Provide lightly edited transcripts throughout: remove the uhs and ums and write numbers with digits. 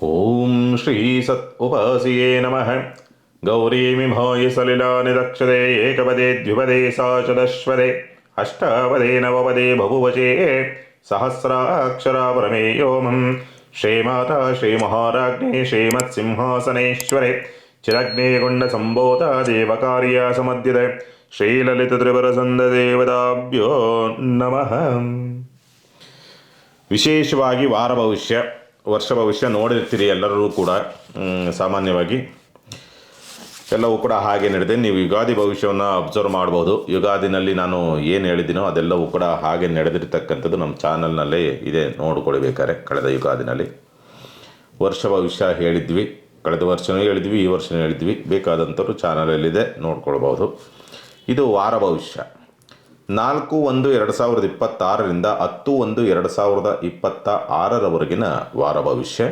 ಓಂ ಶ್ರೀ ಸತ್ ಉಪಾಸಿಯೇ ನಮಃ. ಗೌರೀಮಿಭಾಯ ಸಲಿಲಾನಿ ದಕ್ಷತೆ ಏಕಪದೇ ದ್ವಿಪದೇ ಸಾ ಚದಶ್ವದೆ ಅಷ್ಟಾಪದೇ ನವಪದೇ ಬಹುವಚೇ ಸಹಸ್ರಾಕ್ಷರ ಪ್ರಮೇಯೋಮಂ ಶ್ರೀಮಾತಾ ಶ್ರೀಮಹಾರಾಜ್ಞೆ ಶ್ರೀಮತ್ಸಿಂಹಾಸನೇಶ್ವರೆ ಚಿರಗ್ನೇಗೊಂಡ ಸಂಬೋಧ ದೇವಕಾರ್ಯ ಸಮದ್ಯತೆ ಶ್ರೀಲಲಿತ ತ್ರಿಪುರಸುಂದ ದೇವತಾಭ್ಯೋ ನಮಃ. ವಿಶೇಷವಾಗಿ ವಾರ ಭವಿಷ್ಯ, ವರ್ಷ ಭವಿಷ್ಯ ನೋಡಿರ್ತೀರಿ ಎಲ್ಲರೂ ಕೂಡ. ಸಾಮಾನ್ಯವಾಗಿ ಎಲ್ಲವೂ ಕೂಡ ಹಾಗೆ ನಡೆದಿದೆ. ನೀವು ಯುಗಾದಿ ಭವಿಷ್ಯವನ್ನು ಅಬ್ಸರ್ವ್ ಮಾಡ್ಬೋದು. ಯುಗಾದಿನಲ್ಲಿ ನಾನು ಏನು ಹೇಳಿದ್ದೀನೋ ಅದೆಲ್ಲವೂ ಕೂಡ ಹಾಗೆ ನಡೆದಿರ್ತಕ್ಕಂಥದ್ದು ನಮ್ಮ ಚಾನಲ್ನಲ್ಲೇ ಇದೆ, ನೋಡ್ಕೊಳ್ಬೇಕಾರೆ. ಕಳೆದ ಯುಗಾದಿನಲ್ಲಿ ವರ್ಷ ಭವಿಷ್ಯ ಹೇಳಿದ್ವಿ, ಕಳೆದ ವರ್ಷವೂ ಹೇಳಿದ್ವಿ, ಈ ವರ್ಷವೂ ಹೇಳಿದ್ವಿ. ಬೇಕಾದಂಥವ್ರು ಚಾನಲಲ್ಲಿದೆ, ನೋಡ್ಕೊಳ್ಬೋದು. ಇದು ವಾರ ಭವಿಷ್ಯ 4/1/2026ರಿಂದ 10/1/2026ರವರೆಗಿನ ವಾರ ಭವಿಷ್ಯ.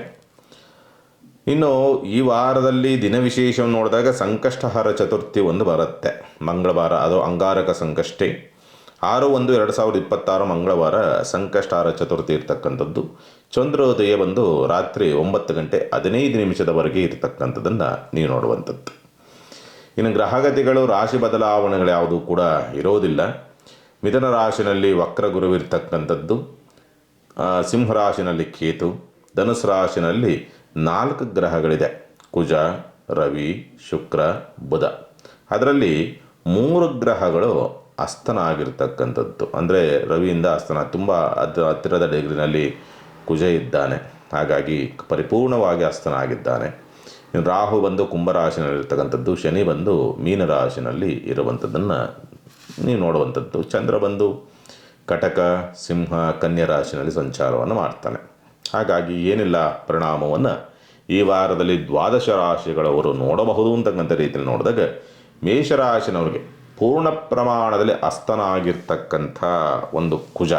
ಇನ್ನು ಈ ವಾರದಲ್ಲಿ ದಿನ ವಿಶೇಷವನ್ನು ನೋಡಿದಾಗ ಸಂಕಷ್ಟಹರ ಚತುರ್ಥಿ ಒಂದು ಬರುತ್ತೆ, ಮಂಗಳವಾರ. ಅದು ಅಂಗಾರಕ ಸಂಕಷ್ಟೆ. 6/1/2026 ಮಂಗಳವಾರ ಸಂಕಷ್ಟಹರ ಚತುರ್ಥಿ ಇರ್ತಕ್ಕಂಥದ್ದು. ಚಂದ್ರೋದಯ ಬಂದು ರಾತ್ರಿ 9:15 ಇರ್ತಕ್ಕಂಥದ್ದನ್ನು ನೀವು ನೋಡುವಂಥದ್ದು. ಇನ್ನು ಗ್ರಹಗತಿಗಳು, ರಾಶಿ ಬದಲಾವಣೆಗಳು ಯಾವುದೂ ಕೂಡ ಇರೋದಿಲ್ಲ. ಮಿಥುನ ರಾಶಿನಲ್ಲಿ ವಕ್ರ ಗುರುವಿರ್ತಕ್ಕಂಥದ್ದು, ಸಿಂಹರಾಶಿನಲ್ಲಿ ಕೇತು, ಧನುಸು ರಾಶಿನಲ್ಲಿ 4 ಗ್ರಹಗಳಿದೆ: ಕುಜ, ರವಿ, ಶುಕ್ರ, ಬುಧ. ಅದರಲ್ಲಿ 3 ಗ್ರಹಗಳು ಅಸ್ತನ ಆಗಿರ್ತಕ್ಕಂಥದ್ದು. ಅಂದರೆ ರವಿಯಿಂದ ಅಸ್ತನ, ತುಂಬ ಹತ್ತಿರದ ಡಿಗ್ರಿನಲ್ಲಿ ಕುಜ ಇದ್ದಾನೆ, ಹಾಗಾಗಿ ಪರಿಪೂರ್ಣವಾಗಿ ಅಸ್ತನ ಆಗಿದ್ದಾನೆ. ರಾಹು ಬಂದು ಕುಂಭರಾಶಿನಲ್ಲಿರ್ತಕ್ಕಂಥದ್ದು, ಶನಿ ಬಂದು ಮೀನರಾಶಿನಲ್ಲಿ ಇರುವಂಥದ್ದನ್ನು ನೀವು ನೋಡುವಂಥದ್ದು. ಚಂದ್ರ ಬಂದು ಕಟಕ, ಸಿಂಹ, ಕನ್ಯಾ ರಾಶಿನಲ್ಲಿ ಸಂಚಾರವನ್ನು ಮಾಡ್ತಾನೆ. ಹಾಗಾಗಿ ಏನಿಲ್ಲ ಪರಿಣಾಮವನ್ನು ಈ ವಾರದಲ್ಲಿ 12 ರಾಶಿಗಳವರು ನೋಡಬಹುದು ಅಂತಕ್ಕಂಥ ರೀತಿಯಲ್ಲಿ ನೋಡಿದಾಗ, ಮೇಷರಾಶಿನವ್ರಿಗೆ ಪೂರ್ಣ ಪ್ರಮಾಣದಲ್ಲಿ ಅಸ್ತನ ಆಗಿರ್ತಕ್ಕಂಥ ಒಂದು ಕುಜ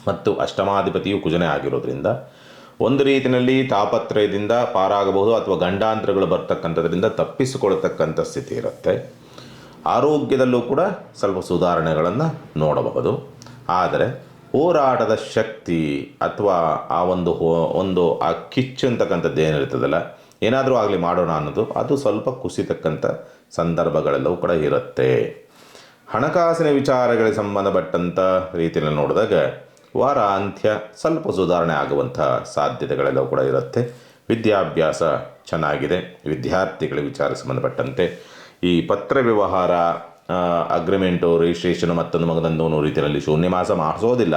ಮತ್ತು ಅಷ್ಟಮಾಧಿಪತಿಯು ಕುಜನೇ ಆಗಿರೋದ್ರಿಂದ ಒಂದು ರೀತಿಯಲ್ಲಿ ತಾಪತ್ರಯದಿಂದ ಪಾರಾಗಬಹುದು, ಅಥವಾ ಗಂಡಾಂತರಗಳು ಬರ್ತಕ್ಕಂಥದ್ರಿಂದ ತಪ್ಪಿಸಿಕೊಳ್ತಕ್ಕಂಥ ಸ್ಥಿತಿ ಇರುತ್ತೆ. ಆರೋಗ್ಯದಲ್ಲೂ ಕೂಡ ಸ್ವಲ್ಪ ಸುಧಾರಣೆಗಳನ್ನು ನೋಡಬಹುದು. ಆದರೆ ಹೋರಾಟದ ಶಕ್ತಿ ಅಥವಾ ಆ ಒಂದು ಆ ಕಿಚ್ಚು ಅಂತಕ್ಕಂಥದ್ದು ಏನಿರ್ತದಲ್ಲ, ಏನಾದರೂ ಆಗಲಿ ಮಾಡೋಣ ಅನ್ನೋದು, ಅದು ಸ್ವಲ್ಪ ಕುಸಿತಕ್ಕಂಥ ಸಂದರ್ಭಗಳೆಲ್ಲವೂ ಕೂಡ ಇರುತ್ತೆ. ಹಣಕಾಸಿನ ವಿಚಾರಗಳಿಗೆ ಸಂಬಂಧಪಟ್ಟಂಥ ರೀತಿಯಲ್ಲಿ ನೋಡಿದಾಗ ವಾರ ಅಂತ್ಯ ಸ್ವಲ್ಪ ಸುಧಾರಣೆ ಆಗುವಂಥ ಸಾಧ್ಯತೆಗಳೆಲ್ಲವೂ ಕೂಡ ಇರುತ್ತೆ. ವಿದ್ಯಾಭ್ಯಾಸ ಚೆನ್ನಾಗಿದೆ. ವಿದ್ಯಾರ್ಥಿಗಳ ವಿಚಾರಕ್ಕೆ ಸಂಬಂಧಪಟ್ಟಂತೆ ಈ ಪತ್ರ ವ್ಯವಹಾರ, ಅಗ್ರಿಮೆಂಟು, ರಿಜಿಸ್ಟ್ರೇಷನ್, ಮತ್ತೊಂದು ಮಗದೊಂದು ರೀತಿಯಲ್ಲಿ ಶೂನ್ಯ ಮಾಸ ಮಾಡಿಸೋದಿಲ್ಲ.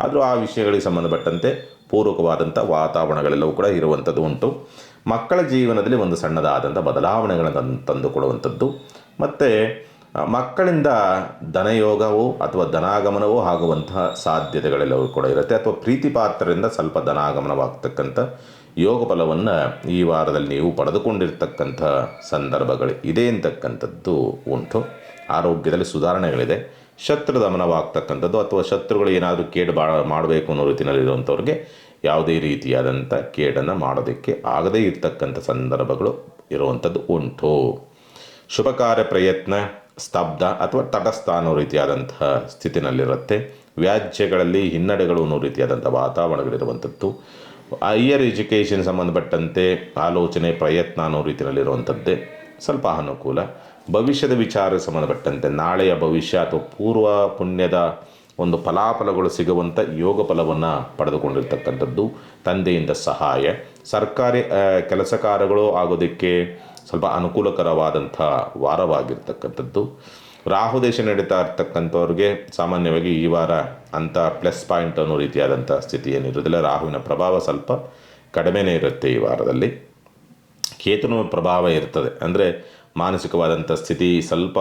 ಆದರೂ ಆ ವಿಷಯಗಳಿಗೆ ಸಂಬಂಧಪಟ್ಟಂತೆ ಪೂರಕವಾದಂಥ ವಾತಾವರಣಗಳೆಲ್ಲವೂ ಕೂಡ ಇರುವಂಥದ್ದು ಉಂಟು. ಮಕ್ಕಳ ಜೀವನದಲ್ಲಿ ಒಂದು ಸಣ್ಣದಾದಂಥ ಬದಲಾವಣೆಗಳನ್ನು ತಂದುಕೊಡುವಂಥದ್ದು, ಮತ್ತು ಮಕ್ಕಳಿಂದ ಧನಯೋಗವೋ ಅಥವಾ ಧನಾಗಮನವೋ ಆಗುವಂತಹ ಸಾಧ್ಯತೆಗಳೆಲ್ಲವೂ ಕೂಡ ಇರುತ್ತೆ. ಅಥವಾ ಪ್ರೀತಿ ಪಾತ್ರರಿಂದ ಸ್ವಲ್ಪ ಧನಾಗಮನವಾಗ್ತಕ್ಕಂಥ ಯೋಗ ಫಲವನ್ನು ಈ ವಾರದಲ್ಲಿ ನೀವು ಪಡೆದುಕೊಂಡಿರ್ತಕ್ಕಂಥ ಸಂದರ್ಭಗಳು ಇದೆ ಅಂತಕ್ಕಂಥದ್ದು ಉಂಟು. ಆರೋಗ್ಯದಲ್ಲಿ ಸುಧಾರಣೆಗಳಿದೆ. ಶತ್ರು ದಮನವಾಗ್ತಕ್ಕಂಥದ್ದು, ಅಥವಾ ಶತ್ರುಗಳು ಏನಾದರೂ ಕೇಡು ಮಾಡಬೇಕು ಅನ್ನೋ ರೀತಿಯಲ್ಲಿರುವಂಥವ್ರಿಗೆ ಯಾವುದೇ ರೀತಿಯಾದಂಥ ಕೇಡನ್ನು ಮಾಡೋದಕ್ಕೆ ಆಗದೇ ಇರತಕ್ಕಂಥ ಸಂದರ್ಭಗಳು ಇರುವಂಥದ್ದು ಉಂಟು. ಶುಭ ಕಾರ್ಯ ಪ್ರಯತ್ನ ಸ್ತಬ್ಧ ಅಥವಾ ತಟಸ್ಥ ಅನ್ನೋ ರೀತಿಯಾದಂತಹ ಸ್ಥಿತಿನಲ್ಲಿರುತ್ತೆ. ವ್ಯಾಜ್ಯಗಳಲ್ಲಿ ಹಿನ್ನಡೆಗಳು ಅನ್ನೋ ರೀತಿಯಾದಂಥ ವಾತಾವರಣಗಳಿರುವಂಥದ್ದು. ಹೈಯರ್ ಎಜುಕೇಷನ್ ಸಂಬಂಧಪಟ್ಟಂತೆ ಆಲೋಚನೆ, ಪ್ರಯತ್ನ ಅನ್ನೋ ರೀತಿಯಲ್ಲಿರುವಂಥದ್ದೇ ಸ್ವಲ್ಪ ಅನುಕೂಲ. ಭವಿಷ್ಯದ ವಿಚಾರಕ್ಕೆ ಸಂಬಂಧಪಟ್ಟಂತೆ ನಾಳೆಯ ಭವಿಷ್ಯ ಅಥವಾ ಪೂರ್ವ ಪುಣ್ಯದ ಒಂದು ಫಲಾಫಲಗಳು ಸಿಗುವಂಥ ಯೋಗ ಫಲವನ್ನು ಪಡೆದುಕೊಂಡಿರ್ತಕ್ಕಂಥದ್ದು. ತಂದೆಯಿಂದ ಸಹಾಯ, ಸರ್ಕಾರಿ ಕೆಲಸ ಕಾರ್ಯಗಳು ಆಗೋದಕ್ಕೆ ಸ್ವಲ್ಪ ಅನುಕೂಲಕರವಾದಂಥ ವಾರವಾಗಿರ್ತಕ್ಕಂಥದ್ದು. ರಾಹು ದೇಶ ನಡೀತಾ ಇರ್ತಕ್ಕಂಥವ್ರಿಗೆ ಸಾಮಾನ್ಯವಾಗಿ ಈ ವಾರ ಅಂಥ ಪ್ಲಸ್ ಪಾಯಿಂಟ್ ಅನ್ನೋ ರೀತಿಯಾದಂಥ ಸ್ಥಿತಿ ಏನಿರೋದಿಲ್ಲ. ರಾಹುವಿನ ಪ್ರಭಾವ ಸ್ವಲ್ಪ ಕಡಿಮೆನೇ ಇರುತ್ತೆ ಈ ವಾರದಲ್ಲಿ. ಕೇತುವಿನ ಪ್ರಭಾವ ಇರ್ತದೆ. ಅಂದರೆ ಮಾನಸಿಕವಾದಂಥ ಸ್ಥಿತಿ ಸ್ವಲ್ಪ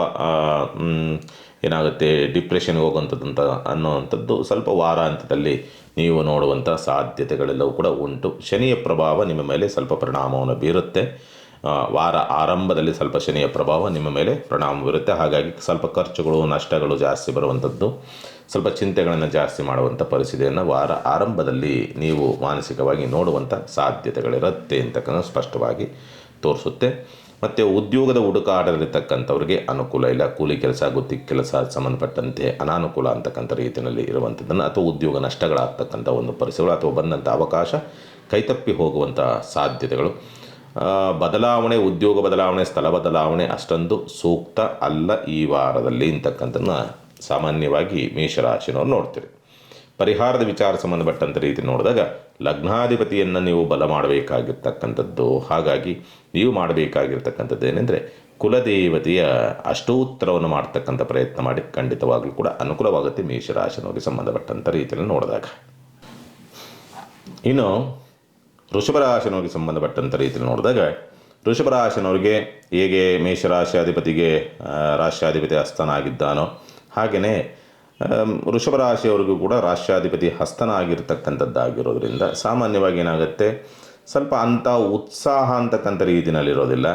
ಏನಾಗುತ್ತೆ, ಡಿಪ್ರೆಷನ್ಗೆ ಹೋಗುವಂಥದ್ದಂತ ಅನ್ನೋವಂಥದ್ದು ಸ್ವಲ್ಪ ವಾರ ಹಂತದಲ್ಲಿ ನೀವು ನೋಡುವಂಥ ಸಾಧ್ಯತೆಗಳೆಲ್ಲವೂ ಕೂಡ ಉಂಟು. ಶನಿಯ ಪ್ರಭಾವ ನಿಮ್ಮ ಮೇಲೆ ಸ್ವಲ್ಪ ಪರಿಣಾಮವನ್ನು ಬೀರುತ್ತೆ. ವಾರ ಆರಂಭದಲ್ಲಿ ಸ್ವಲ್ಪ ಶನಿಯ ಪ್ರಭಾವ ನಿಮ್ಮ ಮೇಲೆ ಪರಿಣಾಮ ಬೀರುತ್ತೆ. ಹಾಗಾಗಿ ಸ್ವಲ್ಪ ಖರ್ಚುಗಳು, ನಷ್ಟಗಳು ಜಾಸ್ತಿ ಬರುವಂಥದ್ದು, ಸ್ವಲ್ಪ ಚಿಂತೆಗಳನ್ನು ಜಾಸ್ತಿ ಮಾಡುವಂಥ ಪರಿಸ್ಥಿತಿಯನ್ನು ವಾರ ಆರಂಭದಲ್ಲಿ ನೀವು ಮಾನಸಿಕವಾಗಿ ನೋಡುವಂಥ ಸಾಧ್ಯತೆಗಳಿರುತ್ತೆ ಅಂತಕ್ಕಂಥ ಸ್ಪಷ್ಟವಾಗಿ ತೋರಿಸುತ್ತೆ. ಮತ್ತು ಉದ್ಯೋಗದ ಹುಡುಕಾಟದಲ್ಲಿರ್ತಕ್ಕಂಥವ್ರಿಗೆ ಅನುಕೂಲ ಇಲ್ಲ. ಕೂಲಿ ಕೆಲಸ, ಗುತ್ತಿಗೆ ಕೆಲಸ ಸಂಬಂಧಪಟ್ಟಂತೆ ಅನಾನುಕೂಲ ಅಂತಕ್ಕಂಥ ರೀತಿಯಲ್ಲಿ ಇರುವಂಥದ್ದನ್ನು, ಅಥವಾ ಉದ್ಯೋಗ ನಷ್ಟಗಳಾಗ್ತಕ್ಕಂಥ ಒಂದು ಪರಿಸ್ಥಿತಿಗಳು, ಅಥವಾ ಬಂದಂಥ ಅವಕಾಶ ಕೈತಪ್ಪಿ ಹೋಗುವಂಥ ಸಾಧ್ಯತೆಗಳು. ಬದಲಾವಣೆ, ಉದ್ಯೋಗ ಬದಲಾವಣೆ, ಸ್ಥಳ ಬದಲಾವಣೆ ಅಷ್ಟೊಂದು ಸೂಕ್ತ ಅಲ್ಲ ಈ ವಾರದಲ್ಲಿ ಅಂತಕ್ಕಂಥದ್ದನ್ನ ಸಾಮಾನ್ಯವಾಗಿ ಮೇಷರಾಶಿನವ್ರು ನೋಡ್ತೀರಿ. ಪರಿಹಾರದ ವಿಚಾರ ಸಂಬಂಧಪಟ್ಟಂಥ ರೀತಿ ನೋಡಿದಾಗ ಲಗ್ನಾಧಿಪತಿಯನ್ನು ನೀವು ಬಲ ಮಾಡಬೇಕಾಗಿರ್ತಕ್ಕಂಥದ್ದು. ಹಾಗಾಗಿ ನೀವು ಮಾಡಬೇಕಾಗಿರ್ತಕ್ಕಂಥದ್ದು ಏನೆಂದರೆ ಕುಲದೇವತೆಯ ಅಷ್ಟೋತ್ತರವನ್ನು ಮಾಡ್ತಕ್ಕಂಥ ಪ್ರಯತ್ನ ಮಾಡಿ, ಖಂಡಿತವಾಗಲೂ ಕೂಡ ಅನುಕೂಲವಾಗುತ್ತೆ ಮೇಷರಾಶಿನವರಿಗೆ ಸಂಬಂಧಪಟ್ಟಂಥ ರೀತಿಯಲ್ಲಿ ನೋಡಿದಾಗ. ಇನ್ನು ವೃಷಭರಾಶಿನವರಿಗೆ ಸಂಬಂಧಪಟ್ಟಂಥ ರೀತಿಯಲ್ಲಿ ನೋಡಿದಾಗ ವೃಷಭರಾಶಿನವರಿಗೆ ಹೇಗೆ ಮೇಷರಾಶಿಯಾಧಿಪತಿಗೆ ರಾಶ್ಯಾಧಿಪತಿ ಹಸ್ತನಾಗಿದ್ದಾನೋ ಹಾಗೆಯೇ ವೃಷಭರಾಶಿಯವರಿಗೂ ಕೂಡ ರಾಶ್ಯಾಧಿಪತಿ ಹಸ್ತನಾಗಿರ್ತಕ್ಕಂಥದ್ದಾಗಿರೋದ್ರಿಂದ ಸಾಮಾನ್ಯವಾಗಿ ಏನಾಗುತ್ತೆ, ಸ್ವಲ್ಪ ಅಂಥ ಉತ್ಸಾಹ ಅಂತಕ್ಕಂಥ ರೀತಿಯಲ್ಲಿರೋದಿಲ್ಲ.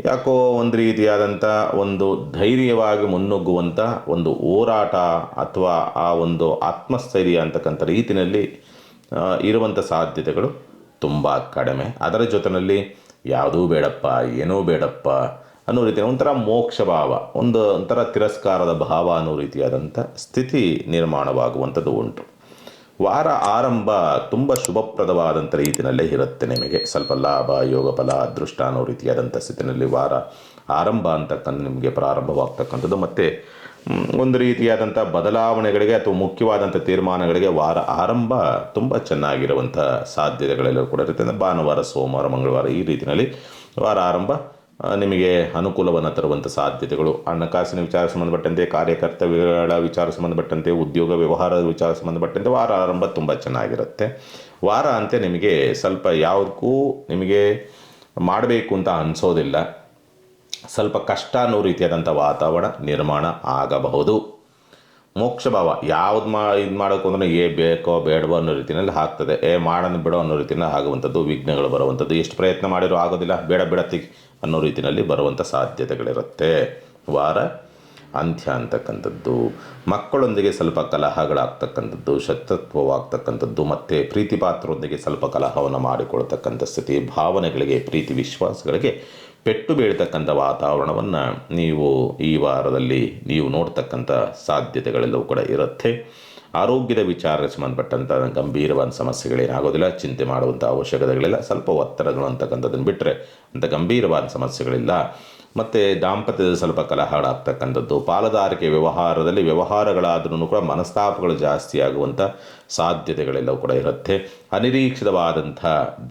ಯಾಕೋ ಒಂದು ರೀತಿಯಾದಂಥ ಒಂದು ಧೈರ್ಯವಾಗಿ ಮುನ್ನುಗ್ಗುವಂಥ ಒಂದು ಹೋರಾಟ ಅಥವಾ ಆ ಒಂದು ಆತ್ಮಸ್ಥೈರ್ಯ ಅಂತಕ್ಕಂಥ ರೀತಿಯಲ್ಲಿ ಇರುವಂಥ ಸಾಧ್ಯತೆಗಳು ತುಂಬ ಕಡಿಮೆ. ಅದರ ಜೊತೆಯಲ್ಲಿ ಯಾವುದೂ ಬೇಡಪ್ಪ, ಏನೂ ಬೇಡಪ್ಪ ಅನ್ನೋ ರೀತಿಯ ಒಂಥರ ಮೋಕ್ಷ ಭಾವ, ಒಂಥರ ತಿರಸ್ಕಾರದ ಭಾವ ಅನ್ನೋ ರೀತಿಯಾದಂಥ ಸ್ಥಿತಿ ನಿರ್ಮಾಣವಾಗುವಂಥದ್ದು ಉಂಟು. ವಾರ ಆರಂಭ ತುಂಬ ಶುಭಪ್ರದವಾದಂಥ ರೀತಿಯಲ್ಲೇ ಇರುತ್ತೆ. ನಿಮಗೆ ಸ್ವಲ್ಪ ಲಾಭ, ಯೋಗ ಫಲ, ಅದೃಷ್ಟ ಅನ್ನೋ ರೀತಿಯಾದಂಥ ಸ್ಥಿತಿಯಲ್ಲಿ ವಾರ ಆರಂಭ ಅಂತಕ್ಕಂಥ ನಿಮಗೆ ಪ್ರಾರಂಭವಾಗ್ತಕ್ಕಂಥದ್ದು. ಮತ್ತು ಒಂದು ರೀತಿಯಾದಂಥ ಬದಲಾವಣೆಗಳಿಗೆ ಅಥವಾ ಮುಖ್ಯವಾದಂಥ ತೀರ್ಮಾನಗಳಿಗೆ ವಾರ ಆರಂಭ ತುಂಬ ಚೆನ್ನಾಗಿರುವಂಥ ಸಾಧ್ಯತೆಗಳೆಲ್ಲವೂ ಕೂಡ ಇರುತ್ತೆ. ಭಾನುವಾರ, ಸೋಮವಾರ, ಮಂಗಳವಾರ ಈ ರೀತಿಯಲ್ಲಿ ವಾರ ಆರಂಭ ನಿಮಗೆ ಅನುಕೂಲವನ್ನು ತರುವಂಥ ಸಾಧ್ಯತೆಗಳು. ಹಣಕಾಸಿನ ವಿಚಾರ ಸಂಬಂಧಪಟ್ಟಂತೆ, ಕಾರ್ಯಕರ್ತವ್ಯಗಳ ವಿಚಾರ ಸಂಬಂಧಪಟ್ಟಂತೆ, ಉದ್ಯೋಗ ವ್ಯವಹಾರದ ವಿಚಾರ ಸಂಬಂಧಪಟ್ಟಂತೆ ವಾರ ಆರಂಭ ತುಂಬ ಚೆನ್ನಾಗಿರುತ್ತೆ. ವಾರ ಅಂತೆ ನಿಮಗೆ ಸ್ವಲ್ಪ ಯಾವುದಕ್ಕೂ ನಿಮಗೆ ಮಾಡಬೇಕು ಅಂತ ಅನಿಸೋದಿಲ್ಲ. ಸ್ವಲ್ಪ ಕಷ್ಟ ಅನ್ನೋ ರೀತಿಯಾದಂಥ ವಾತಾವರಣ ನಿರ್ಮಾಣ ಆಗಬಹುದು. ಮೋಕ್ಷ ಭಾವ ಯಾವ್ದು ಇದು ಮಾಡೋಕ್ಕೂ ಅಂದರೆ ಬೇಕೋ ಬೇಡವೋ ಅನ್ನೋ ರೀತಿಯಲ್ಲಿ ಆಗ್ತದೆ. ಮಾಡೋಣ ಬಿಡೋ ಅನ್ನೋ ರೀತಿಯಲ್ಲಿ ಆಗುವಂಥದ್ದು, ವಿಘ್ನಗಳು ಬರುವಂಥದ್ದು, ಎಷ್ಟು ಪ್ರಯತ್ನ ಮಾಡಿರೋ ಆಗೋದಿಲ್ಲ, ಬೇಡ ಬಿಡತ್ತಿ ಅನ್ನೋ ರೀತಿಯಲ್ಲಿ ಬರುವಂಥ ಸಾಧ್ಯತೆಗಳಿರುತ್ತೆ. ವಾರ ಅಂತ್ಯ ಅಂತಕ್ಕಂಥದ್ದು ಮಕ್ಕಳೊಂದಿಗೆ ಸ್ವಲ್ಪ ಕಲಹಗಳಾಗ್ತಕ್ಕಂಥದ್ದು, ಶತ್ರುತ್ವವಾಗ್ತಕ್ಕಂಥದ್ದು, ಮತ್ತು ಪ್ರೀತಿ ಪಾತ್ರರೊಂದಿಗೆ ಸ್ವಲ್ಪ ಕಲಹವನ್ನು ಮಾಡಿಕೊಳ್ತಕ್ಕಂಥ ಸ್ಥಿತಿ, ಭಾವನೆಗಳಿಗೆ, ಪ್ರೀತಿ ವಿಶ್ವಾಸಗಳಿಗೆ ಪೆಟ್ಟು ಬೀಳ್ತಕ್ಕಂಥ ವಾತಾವರಣವನ್ನು ನೀವು ಈ ವಾರದಲ್ಲಿ ನೀವು ನೋಡ್ತಕ್ಕಂಥ ಸಾಧ್ಯತೆಗಳೆಲ್ಲವೂ ಕೂಡ ಇರುತ್ತೆ. ಆರೋಗ್ಯದ ವಿಚಾರಕ್ಕೆ ಸಂಬಂಧಪಟ್ಟಂಥ ಗಂಭೀರವಾದ ಸಮಸ್ಯೆಗಳೇನಾಗೋದಿಲ್ಲ, ಚಿಂತೆ ಮಾಡುವಂಥ ಅವಶ್ಯಕತೆಗಳಿಲ್ಲ. ಸ್ವಲ್ಪ ಒತ್ತಡಗಳು ಅಂತಕ್ಕಂಥದ್ದನ್ನು ಬಿಟ್ಟರೆ ಅಂಥ ಗಂಭೀರವಾದ ಸಮಸ್ಯೆಗಳಿಲ್ಲ. ಮತ್ತು ದಾಂಪತ್ಯದ ಸ್ವಲ್ಪ ಕಲಹಗಳಾಗ್ತಕ್ಕಂಥದ್ದು, ಪಾಲುದಾರಿಕೆ ವ್ಯವಹಾರಗಳಾದ್ರೂ ಕೂಡ ಮನಸ್ತಾಪಗಳು ಜಾಸ್ತಿ ಆಗುವಂಥ ಸಾಧ್ಯತೆಗಳೆಲ್ಲವೂ ಕೂಡ ಇರುತ್ತೆ. ಅನಿರೀಕ್ಷಿತವಾದಂಥ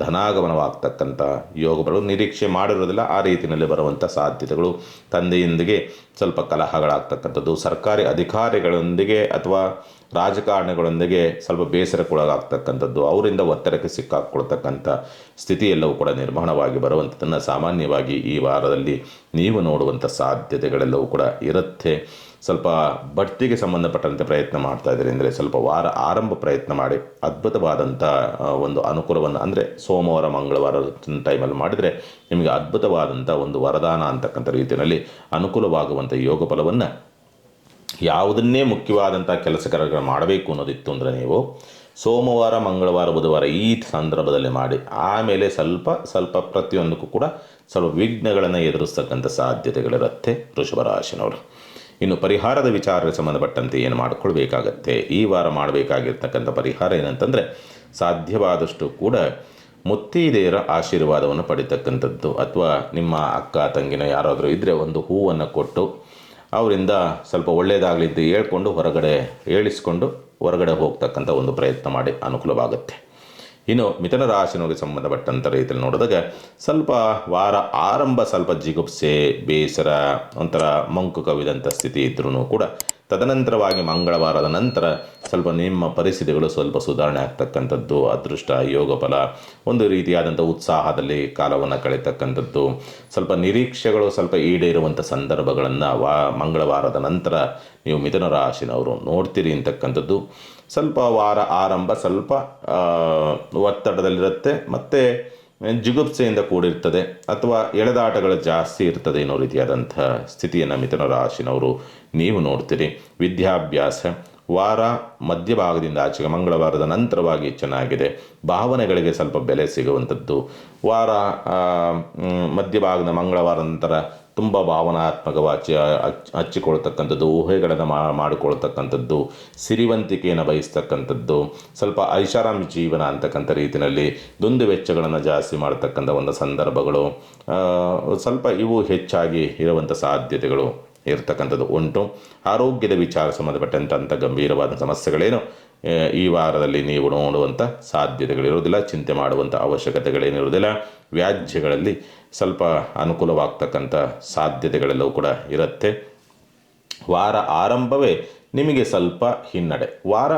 ಧನಾಗಮನವಾಗ್ತಕ್ಕಂಥ ಯೋಗಗಳು ನಿರೀಕ್ಷೆ ಮಾಡಿರೋದಿಲ್ಲ, ಆ ರೀತಿಯಲ್ಲಿ ಬರುವಂಥ ಸಾಧ್ಯತೆಗಳು. ತಂದೆಯೊಂದಿಗೆ ಸ್ವಲ್ಪ ಕಲಹಗಳಾಗ್ತಕ್ಕಂಥದ್ದು, ಸರ್ಕಾರಿ ಅಧಿಕಾರಿಗಳೊಂದಿಗೆ ಅಥವಾ ರಾಜಕಾರಣಿಗಳೊಂದಿಗೆ ಸ್ವಲ್ಪ ಬೇಸರಕ್ಕೊಳಗಾಗ್ತಕ್ಕಂಥದ್ದು, ಅವರಿಂದ ಒತ್ತಡಕ್ಕೆ ಸಿಕ್ಕಾಕ್ಕೊಳ್ತಕ್ಕಂಥ ಸ್ಥಿತಿ ಎಲ್ಲವೂ ಕೂಡ ನಿರ್ಮಾಣವಾಗಿ ಬರುವಂಥದ್ದನ್ನು ಸಾಮಾನ್ಯವಾಗಿ ಈ ವಾರದಲ್ಲಿ ನೀವು ನೋಡುವಂಥ ಸಾಧ್ಯತೆಗಳೆಲ್ಲವೂ ಕೂಡ ಇರುತ್ತೆ. ಸ್ವಲ್ಪ ಬಡ್ತಿಗೆ ಸಂಬಂಧಪಟ್ಟಂತೆ ಪ್ರಯತ್ನ ಮಾಡ್ತಾ ಇದ್ದೀರಿ ಅಂದರೆ ಸ್ವಲ್ಪ ವಾರ ಆರಂಭ ಪ್ರಯತ್ನ ಮಾಡಿ ಅದ್ಭುತವಾದಂಥ ಒಂದು ಅನುಕೂಲವನ್ನು, ಅಂದರೆ ಸೋಮವಾರ ಮಂಗಳವಾರ ಟೈಮಲ್ಲಿ ಮಾಡಿದರೆ ನಿಮಗೆ ಅದ್ಭುತವಾದಂಥ ಒಂದು ವರದಾನ ಅಂತಕ್ಕಂಥ ರೀತಿಯಲ್ಲಿ ಅನುಕೂಲವಾಗುವಂಥ ಯೋಗ ಫಲವನ್ನು, ಯಾವುದನ್ನೇ ಮುಖ್ಯವಾದಂಥ ಕೆಲಸಗಳನ್ನು ಮಾಡಬೇಕು ಅನ್ನೋದಿತ್ತು ಅಂದರೆ ನೀವು ಸೋಮವಾರ, ಮಂಗಳವಾರ, ಬುಧವಾರ ಈ ಸಂದರ್ಭದಲ್ಲಿ ಮಾಡಿ, ಆಮೇಲೆ ಸ್ವಲ್ಪ ಪ್ರತಿಯೊಂದಕ್ಕೂ ಕೂಡ ಸ್ವಲ್ಪ ವಿಘ್ನಗಳನ್ನು ಎದುರಿಸ್ತಕ್ಕಂಥ ಸಾಧ್ಯತೆಗಳಿರುತ್ತೆ ವೃಷಭರಾಶಿನವರು. ಇನ್ನು ಪರಿಹಾರದ ವಿಚಾರಕ್ಕೆ ಸಂಬಂಧಪಟ್ಟಂತೆ ಏನು ಮಾಡಿಕೊಳ್ಬೇಕಾಗತ್ತೆ, ಈ ವಾರ ಮಾಡಬೇಕಾಗಿರ್ತಕ್ಕಂಥ ಪರಿಹಾರ ಏನಂತಂದರೆ ಸಾಧ್ಯವಾದಷ್ಟು ಕೂಡ ಮುತ್ತೈದೆಯರ ಆಶೀರ್ವಾದವನ್ನು ಪಡಿತಕ್ಕಂಥದ್ದು, ಅಥವಾ ನಿಮ್ಮ ಅಕ್ಕ ತಂಗಿನ ಯಾರಾದರೂ ಇದ್ದರೆ ಒಂದು ಹೂವನ್ನು ಕೊಟ್ಟು ಅವರಿಂದ ಸ್ವಲ್ಪ ಒಳ್ಳೆಯದಾಗಲಿ ಅಂತ ಹೇಳಿಸ್ಕೊಂಡು ಹೊರಗಡೆ ಹೋಗ್ತಕ್ಕಂಥ ಒಂದು ಪ್ರಯತ್ನ ಮಾಡಿ, ಅನುಕೂಲವಾಗುತ್ತೆ. ಇನ್ನು ಮಿಥುನ ರಾಶಿನವರಿಗೆ ಸಂಬಂಧಪಟ್ಟಂಥ ರೀತಿಯಲ್ಲಿ ನೋಡಿದಾಗ ಸ್ವಲ್ಪ ವಾರ ಆರಂಭ ಸ್ವಲ್ಪ ಜಿಗುಪ್ಸೆ, ಬೇಸರ, ಒಂಥರ ಮಂಕು ಕವಿದಂಥ ಸ್ಥಿತಿ ಇದ್ರೂ ಕೂಡ ತದನಂತರವಾಗಿ ಮಂಗಳವಾರದ ನಂತರ ಸ್ವಲ್ಪ ನಿಮ್ಮ ಪರಿಸ್ಥಿತಿಗಳು ಸ್ವಲ್ಪ ಸುಧಾರಣೆ ಆಗ್ತಕ್ಕಂಥದ್ದು, ಅದೃಷ್ಟ, ಯೋಗ ಫಲ, ಒಂದು ರೀತಿಯಾದಂಥ ಉತ್ಸಾಹದಲ್ಲಿ ಕಾಲವನ್ನು ಕಳೀತಕ್ಕಂಥದ್ದು, ಸ್ವಲ್ಪ ನಿರೀಕ್ಷೆಗಳು ಸ್ವಲ್ಪ ಈಡೇರುವಂಥ ಸಂದರ್ಭಗಳನ್ನು ಮಂಗಳವಾರದ ನಂತರ ನೀವು ಮಿಥುನ ರಾಶಿನವರು ನೋಡ್ತೀರಿ ಅಂತಕ್ಕಂಥದ್ದು. ಸ್ವಲ್ಪ ವಾರ ಆರಂಭ ಸ್ವಲ್ಪ ಒತ್ತಡದಲ್ಲಿರುತ್ತೆ ಮತ್ತು ಜಿಗುಪ್ಸೆಯಿಂದ ಕೂಡಿರ್ತದೆ, ಅಥವಾ ಎಳೆದಾಟಗಳು ಜಾಸ್ತಿ ಇರ್ತದೆ ಅನ್ನೋ ರೀತಿಯಾದಂಥ ಸ್ಥಿತಿಯನ್ನು ಮಿಥುನ ರಾಶಿನವರು ನೀವು ನೋಡ್ತೀರಿ. ವಿದ್ಯಾಭ್ಯಾಸ ವಾರ ಮಧ್ಯಭಾಗದಿಂದ ಆಚೆಗೆ ಮಂಗಳವಾರದ ನಂತರವಾಗಿ ಚೆನ್ನಾಗಿದೆ. ಭಾವನೆಗಳಿಗೆ ಸ್ವಲ್ಪ ಬೆಲೆ ಸಿಗುವಂಥದ್ದು, ವಾರ ಮಧ್ಯಭಾಗದ ಮಂಗಳವಾರ ನಂತರ ತುಂಬ ಭಾವನಾತ್ಮಕವಾಗಿ ಹಚ್ಚಿಕೊಳ್ತಕ್ಕಂಥದ್ದು, ಊಹೆಗಳನ್ನು ಮಾಡಿಕೊಳ್ತಕ್ಕಂಥದ್ದು, ಸಿರಿವಂತಿಕೆಯನ್ನು ಬಯಸ್ತಕ್ಕಂಥದ್ದು, ಸ್ವಲ್ಪ ಐಷಾರಾಮಿ ಜೀವನ ಅಂತಕ್ಕಂಥ ರೀತಿಯಲ್ಲಿ ದುಂದು ವೆಚ್ಚಗಳನ್ನು ಜಾಸ್ತಿ ಮಾಡ್ತಕ್ಕಂಥ ಒಂದು ಸಂದರ್ಭಗಳು ಸ್ವಲ್ಪ ಇವು ಹೆಚ್ಚಾಗಿ ಇರುವಂಥ ಸಾಧ್ಯತೆಗಳು ಇರತಕ್ಕಂಥದ್ದು ಉಂಟು. ಆರೋಗ್ಯದ ವಿಚಾರ ಸಂಬಂಧಪಟ್ಟಂಥ ಗಂಭೀರವಾದ ಸಮಸ್ಯೆಗಳೇನು ಈ ವಾರದಲ್ಲಿ ನೀವು ನೋಡುವಂಥ ಸಾಧ್ಯತೆಗಳಿರುವುದಿಲ್ಲ, ಚಿಂತೆ ಮಾಡುವಂಥ ಅವಶ್ಯಕತೆಗಳೇನಿರುವುದಿಲ್ಲ. ವ್ಯಾಜ್ಯಗಳಲ್ಲಿ ಸ್ವಲ್ಪ ಅನುಕೂಲವಾಗ್ತಕ್ಕಂಥ ಸಾಧ್ಯತೆಗಳೆಲ್ಲವೂ ಕೂಡ ಇರುತ್ತೆ. ವಾರ ಆರಂಭವೇ ನಿಮಗೆ ಸ್ವಲ್ಪ ಹಿನ್ನಡೆ, ವಾರ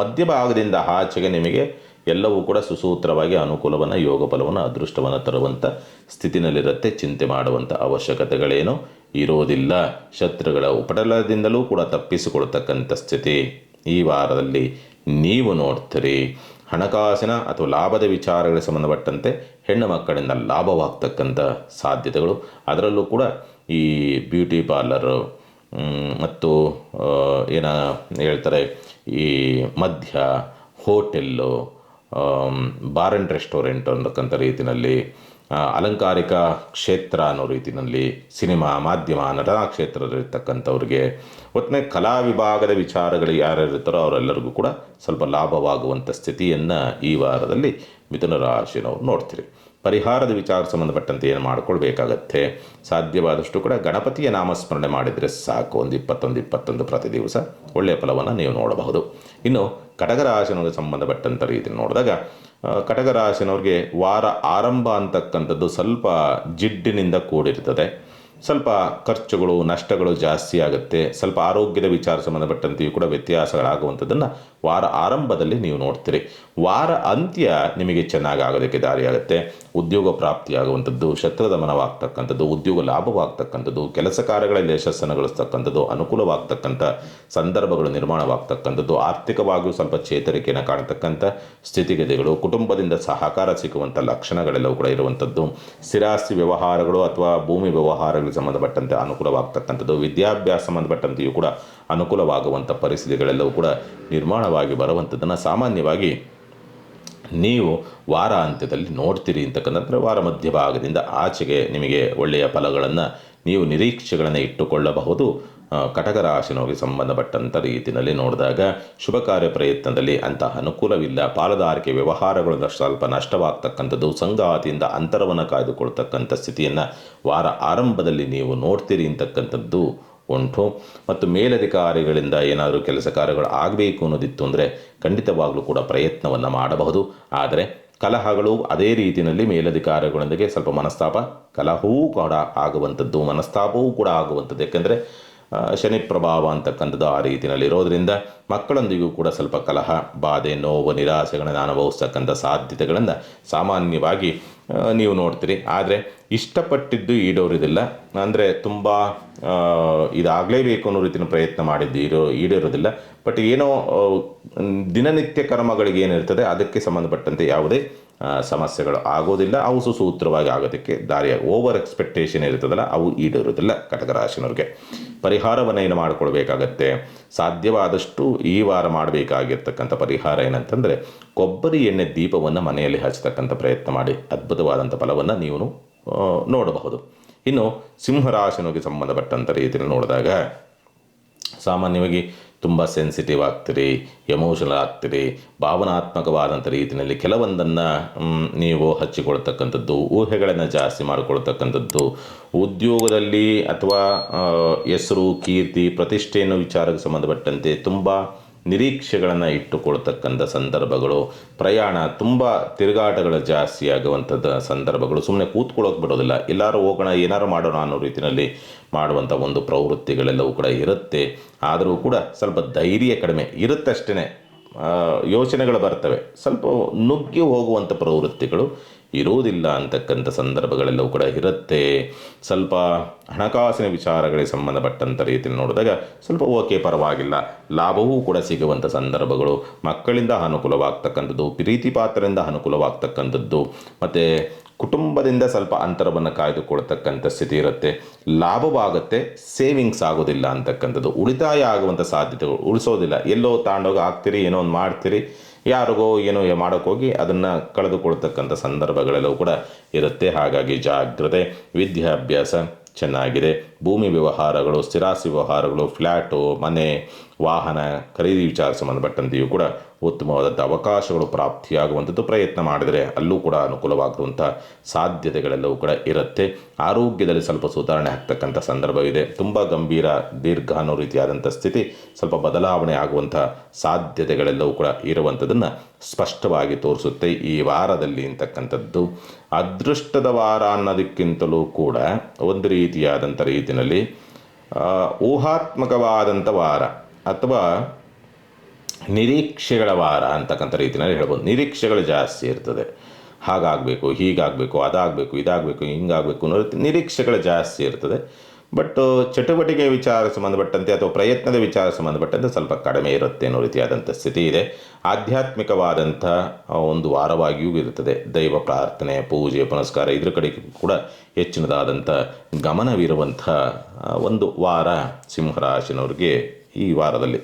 ಮಧ್ಯಭಾಗದಿಂದ ಆಚೆಗೆ ನಿಮಗೆ ಎಲ್ಲವೂ ಕೂಡ ಸುಸೂತ್ರವಾಗಿ ಅನುಕೂಲವನ್ನು, ಯೋಗ ಫಲವನ್ನು, ಅದೃಷ್ಟವನ್ನು ತರುವಂಥ ಸ್ಥಿತಿನಲ್ಲಿರುತ್ತೆ. ಚಿಂತೆ ಮಾಡುವಂಥ ಅವಶ್ಯಕತೆಗಳೇನು ಇರೋದಿಲ್ಲ. ಶತ್ರುಗಳ ಉಪಟಳದಿಂದಲೂ ಕೂಡ ತಪ್ಪಿಸಿಕೊಳ್ತಕ್ಕಂಥ ಸ್ಥಿತಿ ಈ ವಾರದಲ್ಲಿ ನೀವು ನೋಡ್ತೀರಿ. ಹಣಕಾಸಿನ ಅಥವಾ ಲಾಭದ ವಿಚಾರಗಳಿಗೆ ಸಂಬಂಧಪಟ್ಟಂತೆ ಹೆಣ್ಣು ಮಕ್ಕಳಿಂದ ಲಾಭವಾಗ್ತಕ್ಕಂಥ ಸಾಧ್ಯತೆಗಳು, ಅದರಲ್ಲೂ ಕೂಡ ಈ ಬ್ಯೂಟಿ ಪಾರ್ಲರು ಮತ್ತು ಏನ ಹೇಳ್ತಾರೆ ಈ ಮದ್ಯ, ಹೋಟೆಲ್ಲು, ಬಾರ್ ಆ್ಯಂಡ್ ರೆಸ್ಟೋರೆಂಟ್ ಅನ್ನತಕ್ಕಂಥ ರೀತಿಯಲ್ಲಿ, ಅಲಂಕಾರಿಕ ಕ್ಷೇತ್ರ ಅನ್ನೋ ರೀತಿಯಲ್ಲಿ, ಸಿನಿಮಾ ಮಾಧ್ಯಮ ನಟನಾ ಕ್ಷೇತ್ರದಲ್ಲಿರ್ತಕ್ಕಂಥವ್ರಿಗೆ, ಒಟ್ಟಿನ ಕಲಾ ವಿಭಾಗದ ವಿಚಾರಗಳು ಯಾರ್ಯಾರಿರ್ತಾರೋ ಅವರೆಲ್ಲರಿಗೂ ಕೂಡ ಸ್ವಲ್ಪ ಲಾಭವಾಗುವಂಥ ಸ್ಥಿತಿಯನ್ನು ಈ ವಾರದಲ್ಲಿ ಮಿಥುನ ರಾಶಿನವ್ರು ನೋಡ್ತೀರಿ. ಪರಿಹಾರದ ವಿಚಾರ ಸಂಬಂಧಪಟ್ಟಂತೆ ಏನು ಮಾಡ್ಕೊಳ್ಬೇಕಾಗತ್ತೆ, ಸಾಧ್ಯವಾದಷ್ಟು ಕೂಡ ಗಣಪತಿಯ ನಾಮಸ್ಮರಣೆ ಮಾಡಿದರೆ ಸಾಕು. ಒಂದು 21 ಪ್ರತಿ ದಿವಸ ಒಳ್ಳೆಯ ಫಲವನ್ನು ನೀವು ನೋಡಬಹುದು. ಇನ್ನು ಕಟಕರಾಶಿನವ್ರಿಗೆ ಸಂಬಂಧಪಟ್ಟಂಥ ರೀತಿ ನೋಡಿದಾಗ, ಕಟಕರಾಶಿನವ್ರಿಗೆ ವಾರ ಆರಂಭ ಅಂತಕ್ಕಂಥದ್ದು ಸ್ವಲ್ಪ ಜಿಡ್ಡಿನಿಂದ ಕೂಡಿರ್ತದೆ. ಸ್ವಲ್ಪ ಖರ್ಚುಗಳು, ನಷ್ಟಗಳು ಜಾಸ್ತಿ ಆಗುತ್ತೆ. ಸ್ವಲ್ಪ ಆರೋಗ್ಯದ ವಿಚಾರ ಸಂಬಂಧಪಟ್ಟಂತೆಯೂ ಕೂಡ ವ್ಯತ್ಯಾಸಗಳಾಗುವಂಥದ್ದನ್ನು ವಾರ ಆರಂಭದಲ್ಲಿ ನೀವು ನೋಡ್ತೀರಿ. ವಾರ ಅಂತ್ಯ ನಿಮಗೆ ಚೆನ್ನಾಗಿ ಆಗೋದಕ್ಕೆ ದಾರಿಯಾಗುತ್ತೆ. ಉದ್ಯೋಗ ಪ್ರಾಪ್ತಿಯಾಗುವಂಥದ್ದು, ಶತ್ರುದಮನವಾಗ್ತಕ್ಕಂಥದ್ದು, ಉದ್ಯೋಗ ಲಾಭವಾಗ್ತಕ್ಕಂಥದ್ದು, ಕೆಲಸ ಕಾರ್ಯಗಳಲ್ಲಿ ಯಶಸ್ಸನ್ನು ಗಳಿಸ್ತಕ್ಕಂಥದ್ದು, ಅನುಕೂಲವಾಗ್ತಕ್ಕಂಥ ಸಂದರ್ಭಗಳು ನಿರ್ಮಾಣವಾಗ್ತಕ್ಕಂಥದ್ದು, ಆರ್ಥಿಕವಾಗಿಯೂ ಸ್ವಲ್ಪ ಚೇತರಿಕೆಯನ್ನು ಕಾಣತಕ್ಕಂಥ ಸ್ಥಿತಿಗತಿಗಳು, ಕುಟುಂಬದಿಂದ ಸಹಕಾರ ಸಿಗುವಂಥ ಲಕ್ಷಣಗಳೆಲ್ಲವೂ ಕೂಡ ಇರುವಂಥದ್ದು, ಸ್ಥಿರಾಸ್ತಿ ವ್ಯವಹಾರಗಳು ಅಥವಾ ಭೂಮಿ ವ್ಯವಹಾರಗಳಿಗೆ ಸಂಬಂಧಪಟ್ಟಂತೆ ಅನುಕೂಲವಾಗ್ತಕ್ಕಂಥದ್ದು, ವಿದ್ಯಾಭ್ಯಾಸ ಸಂಬಂಧಪಟ್ಟಂತೆಯೂ ಕೂಡ ಅನುಕೂಲವಾಗುವಂಥ ಪರಿಸ್ಥಿತಿಗಳೆಲ್ಲವೂ ಕೂಡ ನಿರ್ಮಾಣವಾಗಿ ಬರುವಂಥದ್ದನ್ನು ಸಾಮಾನ್ಯವಾಗಿ ನೀವು ವಾರ ಅಂತ್ಯದಲ್ಲಿ ನೋಡ್ತೀರಿ ಅಂತಕ್ಕಂಥದ್ದು. ವಾರ ಮಧ್ಯಭಾಗದಿಂದ ಆಚೆಗೆ ನಿಮಗೆ ಒಳ್ಳೆಯ ಫಲಗಳನ್ನು ನೀವು ನಿರೀಕ್ಷೆಗಳನ್ನು ಇಟ್ಟುಕೊಳ್ಳಬಹುದು. ಕಟಕ ರಾಶಿನವರಿಗೆ ಸಂಬಂಧಪಟ್ಟಂಥ ರೀತಿಯಲ್ಲಿ ನೋಡಿದಾಗ ಶುಭ ಕಾರ್ಯ ಪ್ರಯತ್ನದಲ್ಲಿ ಅಂತಹ ಅನುಕೂಲವಿಲ್ಲ. ಪಾಲುದಾರಿಕೆ ವ್ಯವಹಾರಗಳು ಸ್ವಲ್ಪ ನಷ್ಟವಾಗ್ತಕ್ಕಂಥದ್ದು, ಸಂಗಾತಿಯಿಂದ ಅಂತರವನ್ನು ಕಾಯ್ದುಕೊಳ್ತಕ್ಕಂಥ ಸ್ಥಿತಿಯನ್ನು ವಾರ ಆರಂಭದಲ್ಲಿ ನೀವು ನೋಡ್ತೀರಿ ಅಂತಕ್ಕಂಥದ್ದು ಉಂಟು. ಮತ್ತು ಮೇಲಧಿಕಾರಿಗಳಿಂದ ಏನಾದರೂ ಕೆಲಸ ಕಾರ್ಯಗಳು ಆಗಬೇಕು ಅನ್ನೋದಿತ್ತು ಅಂದರೆ ಖಂಡಿತವಾಗಲೂ ಕೂಡ ಪ್ರಯತ್ನವನ್ನು ಮಾಡಬಹುದು. ಆದರೆ ಕಲಹಗಳು ಅದೇ ರೀತಿಯಲ್ಲಿ ಮೇಲಧಿಕಾರಿಗಳೊಂದಿಗೆ ಸ್ವಲ್ಪ ಮನಸ್ತಾಪ, ಕಲಹವೂ ಕೂಡ ಆಗುವಂಥದ್ದು, ಮನಸ್ತಾಪವೂ ಕೂಡ ಆಗುವಂಥದ್ದು. ಯಾಕೆಂದರೆ ಶನಿ ಪ್ರಭಾವ ಅಂತಕ್ಕಂಥದ್ದು ಆ ರೀತಿಯಲ್ಲಿ ಇರೋದರಿಂದ ಮಕ್ಕಳೊಂದಿಗೂ ಕೂಡ ಸ್ವಲ್ಪ ಕಲಹ, ಬಾಧೆ, ನೋವು, ನಿರಾಸೆಗಳನ್ನು ಅನುಭವಿಸ್ತಕ್ಕಂಥ ಸಾಧ್ಯತೆಗಳನ್ನು ಸಾಮಾನ್ಯವಾಗಿ ನೀವು ನೋಡ್ತೀರಿ. ಆದರೆ ಇಷ್ಟಪಟ್ಟಿದ್ದು ಈಡೇರೋದಿಲ್ಲ. ಅಂದರೆ ತುಂಬ ಇದಾಗಲೇಬೇಕು ಅನ್ನೋ ರೀತಿಯ ಪ್ರಯತ್ನ ಮಾಡಿದ್ದು ಈಡೇರೋದಿಲ್ಲ. ಬಟ್ ಏನೋ ದಿನನಿತ್ಯ ಕರ್ಮಗಳಿಗೆ ಏನಿರ್ತದೆ ಅದಕ್ಕೆ ಸಂಬಂಧಪಟ್ಟಂತೆ ಯಾವುದೇ ಸಮಸ್ಯೆಗಳು ಆಗೋದಿಲ್ಲ. ಅವು ಸುಸೂತ್ರವಾಗಿ ಆಗೋದಕ್ಕೆ ದಾರಿಯ ಓವರ್ ಎಕ್ಸ್ಪೆಕ್ಟೇಷನ್ ಇರ್ತದಲ್ಲ, ಅವು ಈಡೇರೋದಿಲ್ಲ. ಕಟಕ ರಾಶಿನವ್ರಿಗೆ ಪರಿಹಾರವನ್ನು ಏನು ಮಾಡಿಕೊಳ್ಬೇಕಾಗತ್ತೆ, ಸಾಧ್ಯವಾದಷ್ಟು ಈ ವಾರ ಮಾಡಬೇಕಾಗಿರ್ತಕ್ಕಂಥ ಪರಿಹಾರ ಏನಂತಂದರೆ ಕೊಬ್ಬರಿ ಎಣ್ಣೆ ದೀಪವನ್ನು ಮನೆಯಲ್ಲಿ ಹಚ್ಚತಕ್ಕಂಥ ಪ್ರಯತ್ನ ಮಾಡಿ ಅದ್ಭುತವಾದಂಥ ಫಲವನ್ನು ನೀವು ನೋಡಬಹುದು. ಇನ್ನು ಸಿಂಹರಾಶಿನವ್ರಿಗೆ ಸಂಬಂಧಪಟ್ಟಂಥ ರೀತಿಯಲ್ಲಿ ನೋಡಿದಾಗ ಸಾಮಾನ್ಯವಾಗಿ ತುಂಬ ಸೆನ್ಸಿಟಿವ್ ಆಗ್ತೀರಿ, ಎಮೋಷನಲ್ ಆಗ್ತೀರಿ, ಭಾವನಾತ್ಮಕವಾದಂಥ ರೀತಿಯಲ್ಲಿ ಕೆಲವೊಂದನ್ನು ನೀವು ಹಚ್ಚಿಕೊಳ್ತಕ್ಕಂಥದ್ದು, ಊಹೆಗಳನ್ನು ಜಾಸ್ತಿ ಮಾಡಿಕೊಳ್ತಕ್ಕಂಥದ್ದು, ಉದ್ಯೋಗದಲ್ಲಿ ಅಥವಾ ಹೆಸರು, ಕೀರ್ತಿ, ಪ್ರತಿಷ್ಠೆಯನ್ನು ವಿಚಾರಕ್ಕೆ ಸಂಬಂಧಪಟ್ಟಂತೆ ತುಂಬ ನಿರೀಕ್ಷೆಗಳನ್ನು ಇಟ್ಟುಕೊಳ್ತಕ್ಕಂಥ ಸಂದರ್ಭಗಳು, ಪ್ರಯಾಣ, ತುಂಬ ತಿರುಗಾಟಗಳು ಜಾಸ್ತಿ ಆಗುವಂಥದ್ದು ಸಂದರ್ಭಗಳು, ಸುಮ್ಮನೆ ಕೂತ್ಕೊಳ್ಳೋಕೆ ಬಿಡೋದಿಲ್ಲ, ಎಲ್ಲರೂ ಹೋಗೋಣ ಏನಾರು ಮಾಡೋಣ ಅನ್ನೋ ರೀತಿಯಲ್ಲಿ ಮಾಡುವಂಥ ಒಂದು ಪ್ರವೃತ್ತಿಗಳೆಲ್ಲವೂ ಕೂಡ ಇರುತ್ತೆ. ಆದರೂ ಕೂಡ ಸ್ವಲ್ಪ ಧೈರ್ಯ ಕಡಿಮೆ ಇರುತ್ತಷ್ಟೇ, ಯೋಚನೆಗಳು ಬರ್ತವೆ, ಸ್ವಲ್ಪ ನುಗ್ಗಿ ಹೋಗುವಂಥ ಪ್ರವೃತ್ತಿಗಳು ಇರುವುದಿಲ್ಲ ಅಂತಕ್ಕಂಥ ಸಂದರ್ಭಗಳೆಲ್ಲವೂ ಕೂಡ ಇರುತ್ತೆ. ಸ್ವಲ್ಪ ಹಣಕಾಸಿನ ವಿಚಾರಗಳಿಗೆ ಸಂಬಂಧಪಟ್ಟಂಥ ರೀತಿಯಲ್ಲಿ ನೋಡಿದಾಗ ಸ್ವಲ್ಪ ಓಕೆ, ಪರವಾಗಿಲ್ಲ, ಲಾಭವೂ ಕೂಡ ಸಿಗುವಂಥ ಸಂದರ್ಭಗಳು, ಮಕ್ಕಳಿಂದ ಅನುಕೂಲವಾಗ್ತಕ್ಕಂಥದ್ದು, ಪ್ರೀತಿ ಪಾತ್ರರಿಂದ ಅನುಕೂಲವಾಗ್ತಕ್ಕಂಥದ್ದು, ಮತ್ತು ಕುಟುಂಬದಿಂದ ಸ್ವಲ್ಪ ಅಂತರವನ್ನು ಕಾಯ್ದುಕೊಳ್ತಕ್ಕಂಥ ಸ್ಥಿತಿ ಇರುತ್ತೆ. ಲಾಭವಾಗುತ್ತೆ, ಸೇವಿಂಗ್ಸ್ ಆಗೋದಿಲ್ಲ ಅಂತಕ್ಕಂಥದ್ದು, ಉಳಿತಾಯ ಆಗುವಂಥ ಸಾಧ್ಯತೆಗಳು, ಉಳಿಸೋದಿಲ್ಲ, ಎಲ್ಲೋ ತಾಂಡೋಗಿ ಹಾಕ್ತೀರಿ, ಏನೋ ಒಂದು ಮಾಡ್ತೀರಿ, ಯಾರಿಗೋ ಏನೋ ಮಾಡೋಕ್ಕೋಗಿ ಅದನ್ನು ಕಳೆದುಕೊಳ್ತಕ್ಕಂಥ ಸಂದರ್ಭಗಳೆಲ್ಲವೂ ಕೂಡ ಇರುತ್ತೆ. ಹಾಗಾಗಿ ಜಾಗ್ರತೆ. ವಿದ್ಯಾಭ್ಯಾಸ, ಚೆನ್ನಾಗಿದೆ. ಭೂಮಿ ವ್ಯವಹಾರಗಳು, ಸ್ಥಿರಾಸ್ತಿ ವ್ಯವಹಾರಗಳು, ಫ್ಲ್ಯಾಟು, ಮನೆ, ವಾಹನ ಖರೀದಿ ವಿಚಾರ ಸಂಬಂಧಪಟ್ಟಂತೆಯೂ ಕೂಡ ಉತ್ತಮವಾದಂಥ ಅವಕಾಶಗಳು ಪ್ರಾಪ್ತಿಯಾಗುವಂಥದ್ದು. ಪ್ರಯತ್ನ ಮಾಡಿದರೆ ಅಲ್ಲೂ ಕೂಡ ಅನುಕೂಲವಾಗುವಂಥ ಸಾಧ್ಯತೆಗಳೆಲ್ಲವೂ ಕೂಡ ಇರುತ್ತೆ. ಆರೋಗ್ಯದಲ್ಲಿ ಸ್ವಲ್ಪ ಸುಧಾರಣೆ ಆಗ್ತಕ್ಕಂಥ ಸಂದರ್ಭವಿದೆ. ತುಂಬ ಗಂಭೀರ ದೀರ್ಘ ಅನ್ನೋ ರೀತಿಯಾದಂಥ ಸ್ಥಿತಿ ಸ್ವಲ್ಪ ಬದಲಾವಣೆ ಆಗುವಂಥ ಸಾಧ್ಯತೆಗಳೆಲ್ಲವೂ ಕೂಡ ಇರುವಂಥದ್ದನ್ನು ಸ್ಪಷ್ಟವಾಗಿ ತೋರಿಸುತ್ತೆ ಈ ವಾರದಲ್ಲಿ ಅಂತಕ್ಕಂಥದ್ದು. ಅದೃಷ್ಟದ ವಾರ ಅನ್ನೋದಕ್ಕಿಂತಲೂ ಕೂಡ ಒಂದು ರೀತಿಯಾದಂಥ ರೀತಿಯಲ್ಲಿ ಊಹಾತ್ಮಕವಾದಂಥ ವಾರ ಅಥವಾ ನಿರೀಕ್ಷೆಗಳ ವಾರ ಅಂತಕ್ಕಂಥ ರೀತಿಯಲ್ಲಿ ಹೇಳ್ಬೋದು. ನಿರೀಕ್ಷೆಗಳು ಜಾಸ್ತಿ ಇರ್ತದೆ. ಹಾಗಾಗಬೇಕು, ಹೀಗಾಗಬೇಕು, ಅದಾಗಬೇಕು, ಇದಾಗಬೇಕು, ಹಿಂಗಾಗಬೇಕು ಅನ್ನೋ ನಿರೀಕ್ಷೆಗಳು ಜಾಸ್ತಿ ಇರ್ತದೆ. ಬಟ್ ಚಟುವಟಿಕೆ ವಿಚಾರ ಸಂಬಂಧಪಟ್ಟಂತೆ ಅಥವಾ ಪ್ರಯತ್ನದ ವಿಚಾರ ಸಂಬಂಧಪಟ್ಟಂತೆ ಸ್ವಲ್ಪ ಕಡಿಮೆ ಇರುತ್ತೆ ಅನ್ನೋ ರೀತಿಯಾದಂಥ ಸ್ಥಿತಿ ಇದೆ. ಆಧ್ಯಾತ್ಮಿಕವಾದಂಥ ಒಂದು ವಾರವಾಗಿಯೂ ಇರುತ್ತದೆ. ದೈವ ಪ್ರಾರ್ಥನೆ, ಪೂಜೆ, ಪುನಸ್ಕಾರ ಇದ್ರ ಕಡೆಗೆ ಕೂಡ ಹೆಚ್ಚಿನದಾದಂಥ ಗಮನವಿರುವಂಥ ಒಂದು ವಾರ ಸಿಂಹರಾಶಿನವ್ರಿಗೆ ಈ ವಾರದಲ್ಲಿ.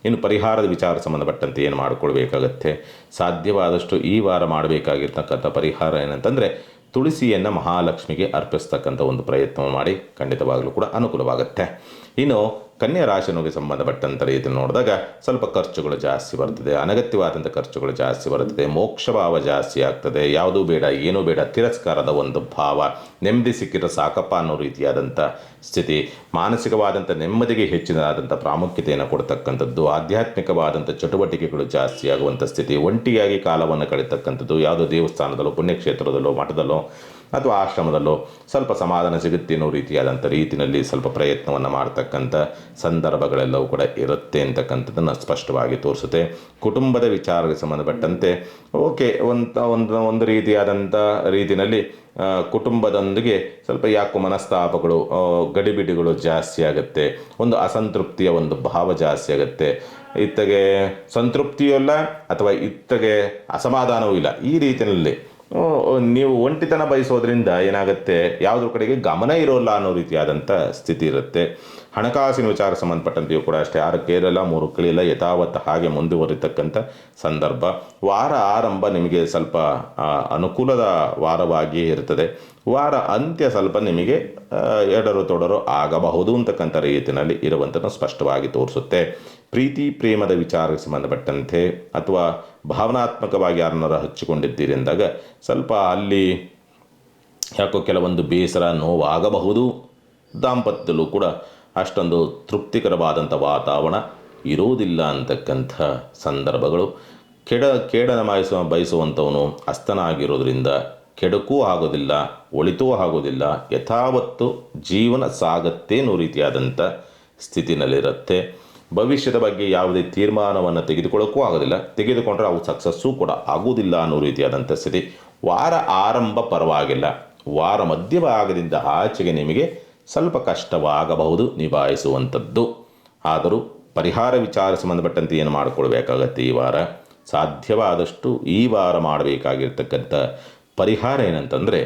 ಇನ್ನು ಪರಿಹಾರದ ವಿಚಾರ ಸಂಬಂಧಪಟ್ಟಂತೆ ಏನು ಮಾಡಿಕೊಳ್ಬೇಕಾಗತ್ತೆ? ಸಾಧ್ಯವಾದಷ್ಟು ಈ ವಾರ ಮಾಡಬೇಕಾಗಿರ್ತಕ್ಕಂಥ ಪರಿಹಾರ ಏನಂತಂದರೆ ತುಳಸಿಯನ್ನು ಮಹಾಲಕ್ಷ್ಮಿಗೆ ಅರ್ಪಿಸ್ತಕ್ಕಂಥ ಒಂದು ಪ್ರಯತ್ನವನ್ನು ಮಾಡಿ ಖಂಡಿತವಾಗಲೂ ಕೂಡ ಅನುಕೂಲವಾಗುತ್ತೆ. ಇನ್ನು ಕನ್ಯಾ ರಾಶಿನವರಿಗೆ ಸಂಬಂಧಪಟ್ಟಂಥ ರೀತಿಯಲ್ಲಿ ನೋಡಿದಾಗ ಸ್ವಲ್ಪ ಖರ್ಚುಗಳು ಜಾಸ್ತಿ ಬರ್ತದೆ. ಅನಗತ್ಯವಾದಂಥ ಖರ್ಚುಗಳು ಜಾಸ್ತಿ ಬರ್ತದೆ. ಮೋಕ್ಷ ಭಾವ ಜಾಸ್ತಿ ಆಗ್ತದೆ. ಯಾವುದೂ ಬೇಡ, ಏನೂ ಬೇಡ, ತಿರಸ್ಕಾರದ ಒಂದು ಭಾವ. ನೆಮ್ಮದಿ ಸಿಕ್ಕಿರೋ ಸಾಕಪ್ಪ ಅನ್ನೋ ರೀತಿಯಾದಂಥ ಸ್ಥಿತಿ. ಮಾನಸಿಕವಾದಂಥ ನೆಮ್ಮದಿಗೆ ಹೆಚ್ಚಿನದಾದಂಥ ಪ್ರಾಮುಖ್ಯತೆಯನ್ನು ಕೊಡ್ತಕ್ಕಂಥದ್ದು. ಆಧ್ಯಾತ್ಮಿಕವಾದಂಥ ಚಟುವಟಿಕೆಗಳು ಜಾಸ್ತಿ ಆಗುವಂಥ ಸ್ಥಿತಿ. ಒಂಟಿಯಾಗಿ ಕಾಲವನ್ನು ಕಳೀತಕ್ಕಂಥದ್ದು. ಯಾವುದೋ ದೇವಸ್ಥಾನದಲ್ಲೋ, ಪುಣ್ಯಕ್ಷೇತ್ರದಲ್ಲೋ, ಮಠದಲ್ಲೋ ಅಥವಾ ಆಶ್ರಮದಲ್ಲೋ ಸ್ವಲ್ಪ ಸಮಾಧಾನ ಸಿಗುತ್ತೆ ಅನ್ನೋ ರೀತಿಯಲ್ಲಿ ಸ್ವಲ್ಪ ಪ್ರಯತ್ನವನ್ನು ಮಾಡ್ತಕ್ಕಂಥ ಸಂದರ್ಭಗಳೆಲ್ಲವೂ ಕೂಡ ಇರುತ್ತೆ ಅಂತಕ್ಕಂಥದ್ದನ್ನು ಸ್ಪಷ್ಟವಾಗಿ ತೋರಿಸುತ್ತೆ. ಕುಟುಂಬದ ವಿಚಾರಕ್ಕೆ ಸಂಬಂಧಪಟ್ಟಂತೆ ಓಕೆ, ಒಂದು ರೀತಿಯಾದಂಥ ರೀತಿಯಲ್ಲಿ ಕುಟುಂಬದೊಂದಿಗೆ ಸ್ವಲ್ಪ ಯಾಕೋ ಮನಸ್ತಾಪಗಳು, ಗಡಿಬಿಡಿಗಳು ಜಾಸ್ತಿ ಆಗುತ್ತೆ. ಒಂದು ಅಸಂತೃಪ್ತಿಯ ಒಂದು ಭಾವ ಜಾಸ್ತಿ ಆಗುತ್ತೆ. ಇತ್ತಗೆ ಸಂತೃಪ್ತಿಯೂ ಇಲ್ಲ ಅಥವಾ ಇತ್ತಗೆ ಅಸಮಾಧಾನವೂ ಇಲ್ಲ. ಈ ರೀತಿಯಲ್ಲಿ ನೀವು ಒಂಟಿತನ ಬಯಸೋದ್ರಿಂದ ಏನಾಗುತ್ತೆ, ಯಾವುದ್ರ ಕಡೆಗೆ ಗಮನ ಇರೋಲ್ಲ ಅನ್ನೋ ರೀತಿಯಾದಂಥ ಸ್ಥಿತಿ ಇರುತ್ತೆ. ಹಣಕಾಸಿನ ವಿಚಾರ ಸಂಬಂಧಪಟ್ಟಂತೆಯೂ ಕೂಡ ಅಷ್ಟೇ. 6 ಏರಲ್ಲ 3 ಇಳಿಯಲ್ಲ, ಯಥಾವತ್ತು ಹಾಗೆ ಮುಂದುವರಿತಕ್ಕಂಥ ಸಂದರ್ಭ. ವಾರ ಆರಂಭ ನಿಮಗೆ ಸ್ವಲ್ಪ ಅನುಕೂಲದ ವಾರವಾಗಿಯೇ ಇರ್ತದೆ. ವಾರ ಅಂತ್ಯ ಸ್ವಲ್ಪ ನಿಮಗೆ ಎಡರು ತೊಡರು ಆಗಬಹುದು ಅಂತಕ್ಕಂಥ ರೀತಿಯಲ್ಲಿ ಇರುವಂಥದ್ದು ಸ್ಪಷ್ಟವಾಗಿ ತೋರಿಸುತ್ತೆ. ಪ್ರೀತಿ ಪ್ರೇಮದ ವಿಚಾರಕ್ಕೆ ಸಂಬಂಧಪಟ್ಟಂತೆ ಅಥವಾ ಭಾವನಾತ್ಮಕವಾಗಿ ಯಾರನ್ನಾರು ಹಚ್ಚಿಕೊಂಡಿದ್ದೀರಿ ಅಂದಾಗ ಸ್ವಲ್ಪ ಅಲ್ಲಿ ಯಾಕೋ ಕೆಲವೊಂದು ಬೇಸರ, ನೋವು ಆಗಬಹುದು. ದಾಂಪತ್ಯದಲ್ಲೂ ಕೂಡ ಅಷ್ಟೊಂದು ತೃಪ್ತಿಕರವಾದಂಥ ವಾತಾವರಣ ಇರೋದಿಲ್ಲ ಅಂತಕ್ಕಂಥ ಸಂದರ್ಭಗಳು. ಕೇಡನ ಬಯಸುವಂಥವನು ಅಸ್ತನಾಗಿರೋದ್ರಿಂದ ಕೆಡಕೂ ಆಗೋದಿಲ್ಲ, ಒಳಿತೂ ಆಗೋದಿಲ್ಲ. ಯಥಾವತ್ತು ಜೀವನ ಸಾಗತ್ತೆ ಅನ್ನೋ ರೀತಿಯಾದಂಥ ಸ್ಥಿತಿನಲ್ಲಿರುತ್ತೆ. ಭವಿಷ್ಯದ ಬಗ್ಗೆ ಯಾವುದೇ ತೀರ್ಮಾನವನ್ನು ತೆಗೆದುಕೊಳ್ಳೋಕ್ಕೂ ಆಗೋದಿಲ್ಲ. ತೆಗೆದುಕೊಂಡ್ರೆ ಅವು ಸಕ್ಸಸ್ಸೂ ಕೂಡ ಆಗೋದಿಲ್ಲ ಅನ್ನೋ ರೀತಿಯಾದಂಥ ಸ್ಥಿತಿ. ವಾರ ಆರಂಭ ಪರವಾಗಿಲ್ಲ. ವಾರ ಮಧ್ಯಭಾಗದಿಂದ ಆಚೆಗೆ ನಿಮಗೆ ಸ್ವಲ್ಪ ಕಷ್ಟವಾಗಬಹುದು ನಿಭಾಯಿಸುವಂಥದ್ದು. ಆದರೂ ಪರಿಹಾರ ವಿಚಾರ ಸಂಬಂಧಪಟ್ಟಂತೆ ಏನು ಮಾಡಿಕೊಳ್ಬೇಕಾಗತ್ತೆ ಈ ವಾರ? ಸಾಧ್ಯವಾದಷ್ಟು ಈ ವಾರ ಮಾಡಬೇಕಾಗಿರ್ತಕ್ಕಂಥ ಪರಿಹಾರ ಏನಂತಂದರೆ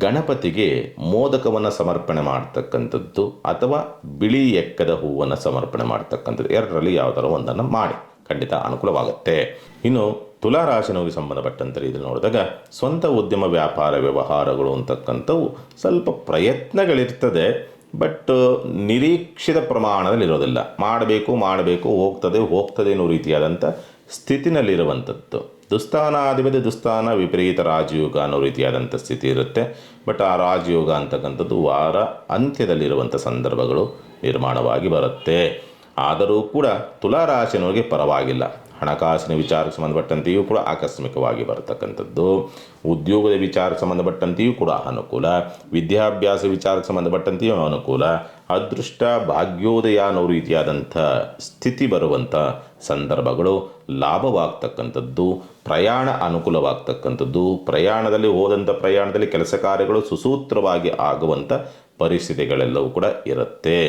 ಗಣಪತಿಗೆ ಮೋದಕವನ್ನು ಸಮರ್ಪಣೆ ಮಾಡ್ತಕ್ಕಂಥದ್ದು ಅಥವಾ ಬಿಳಿ ಎಕ್ಕದ ಹೂವನ್ನು ಸಮರ್ಪಣೆ ಮಾಡ್ತಕ್ಕಂಥದ್ದು. ಎರಡರಲ್ಲಿ ಯಾವುದಾದ್ರು ಒಂದನ್ನು ಮಾಡಿ, ಖಂಡಿತ ಅನುಕೂಲವಾಗುತ್ತೆ. ಇನ್ನು ತುಲಾರಾಶಿನವರಿಗೆ ಸಂಬಂಧಪಟ್ಟಂಥ ರೀತಿಯಲ್ಲಿ ನೋಡಿದಾಗ ಸ್ವಂತ ಉದ್ಯಮ, ವ್ಯಾಪಾರ, ವ್ಯವಹಾರಗಳು ಅಂತಕ್ಕಂಥವು ಸ್ವಲ್ಪ ಪ್ರಯತ್ನಗಳಿರ್ತದೆ. ಬಟ್ ನಿರೀಕ್ಷಿತ ಪ್ರಮಾಣದಲ್ಲಿ ಇರೋದಿಲ್ಲ. ಮಾಡಬೇಕು ಹೋಗ್ತದೆ ಅನ್ನೋ ರೀತಿಯಾದಂಥ ಸ್ಥಿತಿನಲ್ಲಿರುವಂಥದ್ದು. ದುಸ್ಥಾನಾಧಿಪತಿ ದುಸ್ಥಾನ ವಿಪರೀತ ರಾಜಯೋಗ ಅನ್ನೋ ರೀತಿಯಾದಂಥ ಸ್ಥಿತಿ ಇರುತ್ತೆ. ಬಟ್ ಆ ರಾಜಯೋಗ ಅಂತಕ್ಕಂಥದ್ದು ವಾರ ಅಂತ್ಯದಲ್ಲಿರುವಂಥ ಸಂದರ್ಭಗಳು ನಿರ್ಮಾಣವಾಗಿ ಬರುತ್ತೆ. ಆದರೂ ಕೂಡ ತುಲಾರಾಶಿನವರಿಗೆ ಪರವಾಗಿಲ್ಲ. ಹಣಕಾಸಿನ ವಿಚಾರಕ್ಕೆ ಸಂಬಂಧಪಟ್ಟಂತೆಯೂ ಕೂಡ ಆಕಸ್ಮಿಕವಾಗಿ ಬರತಕ್ಕಂಥದ್ದು. ಉದ್ಯೋಗದ ವಿಚಾರಕ್ಕೆ ಸಂಬಂಧಪಟ್ಟಂತೆಯೂ ಕೂಡ ಅನುಕೂಲ. ವಿದ್ಯಾಭ್ಯಾಸ ವಿಚಾರಕ್ಕೆ ಸಂಬಂಧಪಟ್ಟಂತೆಯೂ ಅನುಕೂಲ. ಅದೃಷ್ಟ ಭಾಗ್ಯೋದಯ ಅನ್ನೋ ರೀತಿಯಾದಂಥ ಸ್ಥಿತಿ ಬರುವಂಥ ಸಂದರ್ಭಗಳು. ಲಾಭವಾಗ್ತಕ್ಕಂಥದ್ದು. ಪ್ರಯಾಣ ಅನುಕೂಲವಾಗ್ತಕ್ಕಂಥದ್ದು. ಪ್ರಯಾಣದಲ್ಲಿ ಕೆಲಸ ಕಾರ್ಯಗಳು ಸುಸೂತ್ರವಾಗಿ ಆಗುವಂಥ ಪರಿಸ್ಥಿತಿಗಳೆಲ್ಲವೂ ಕೂಡ ಇರುತ್ತೆ.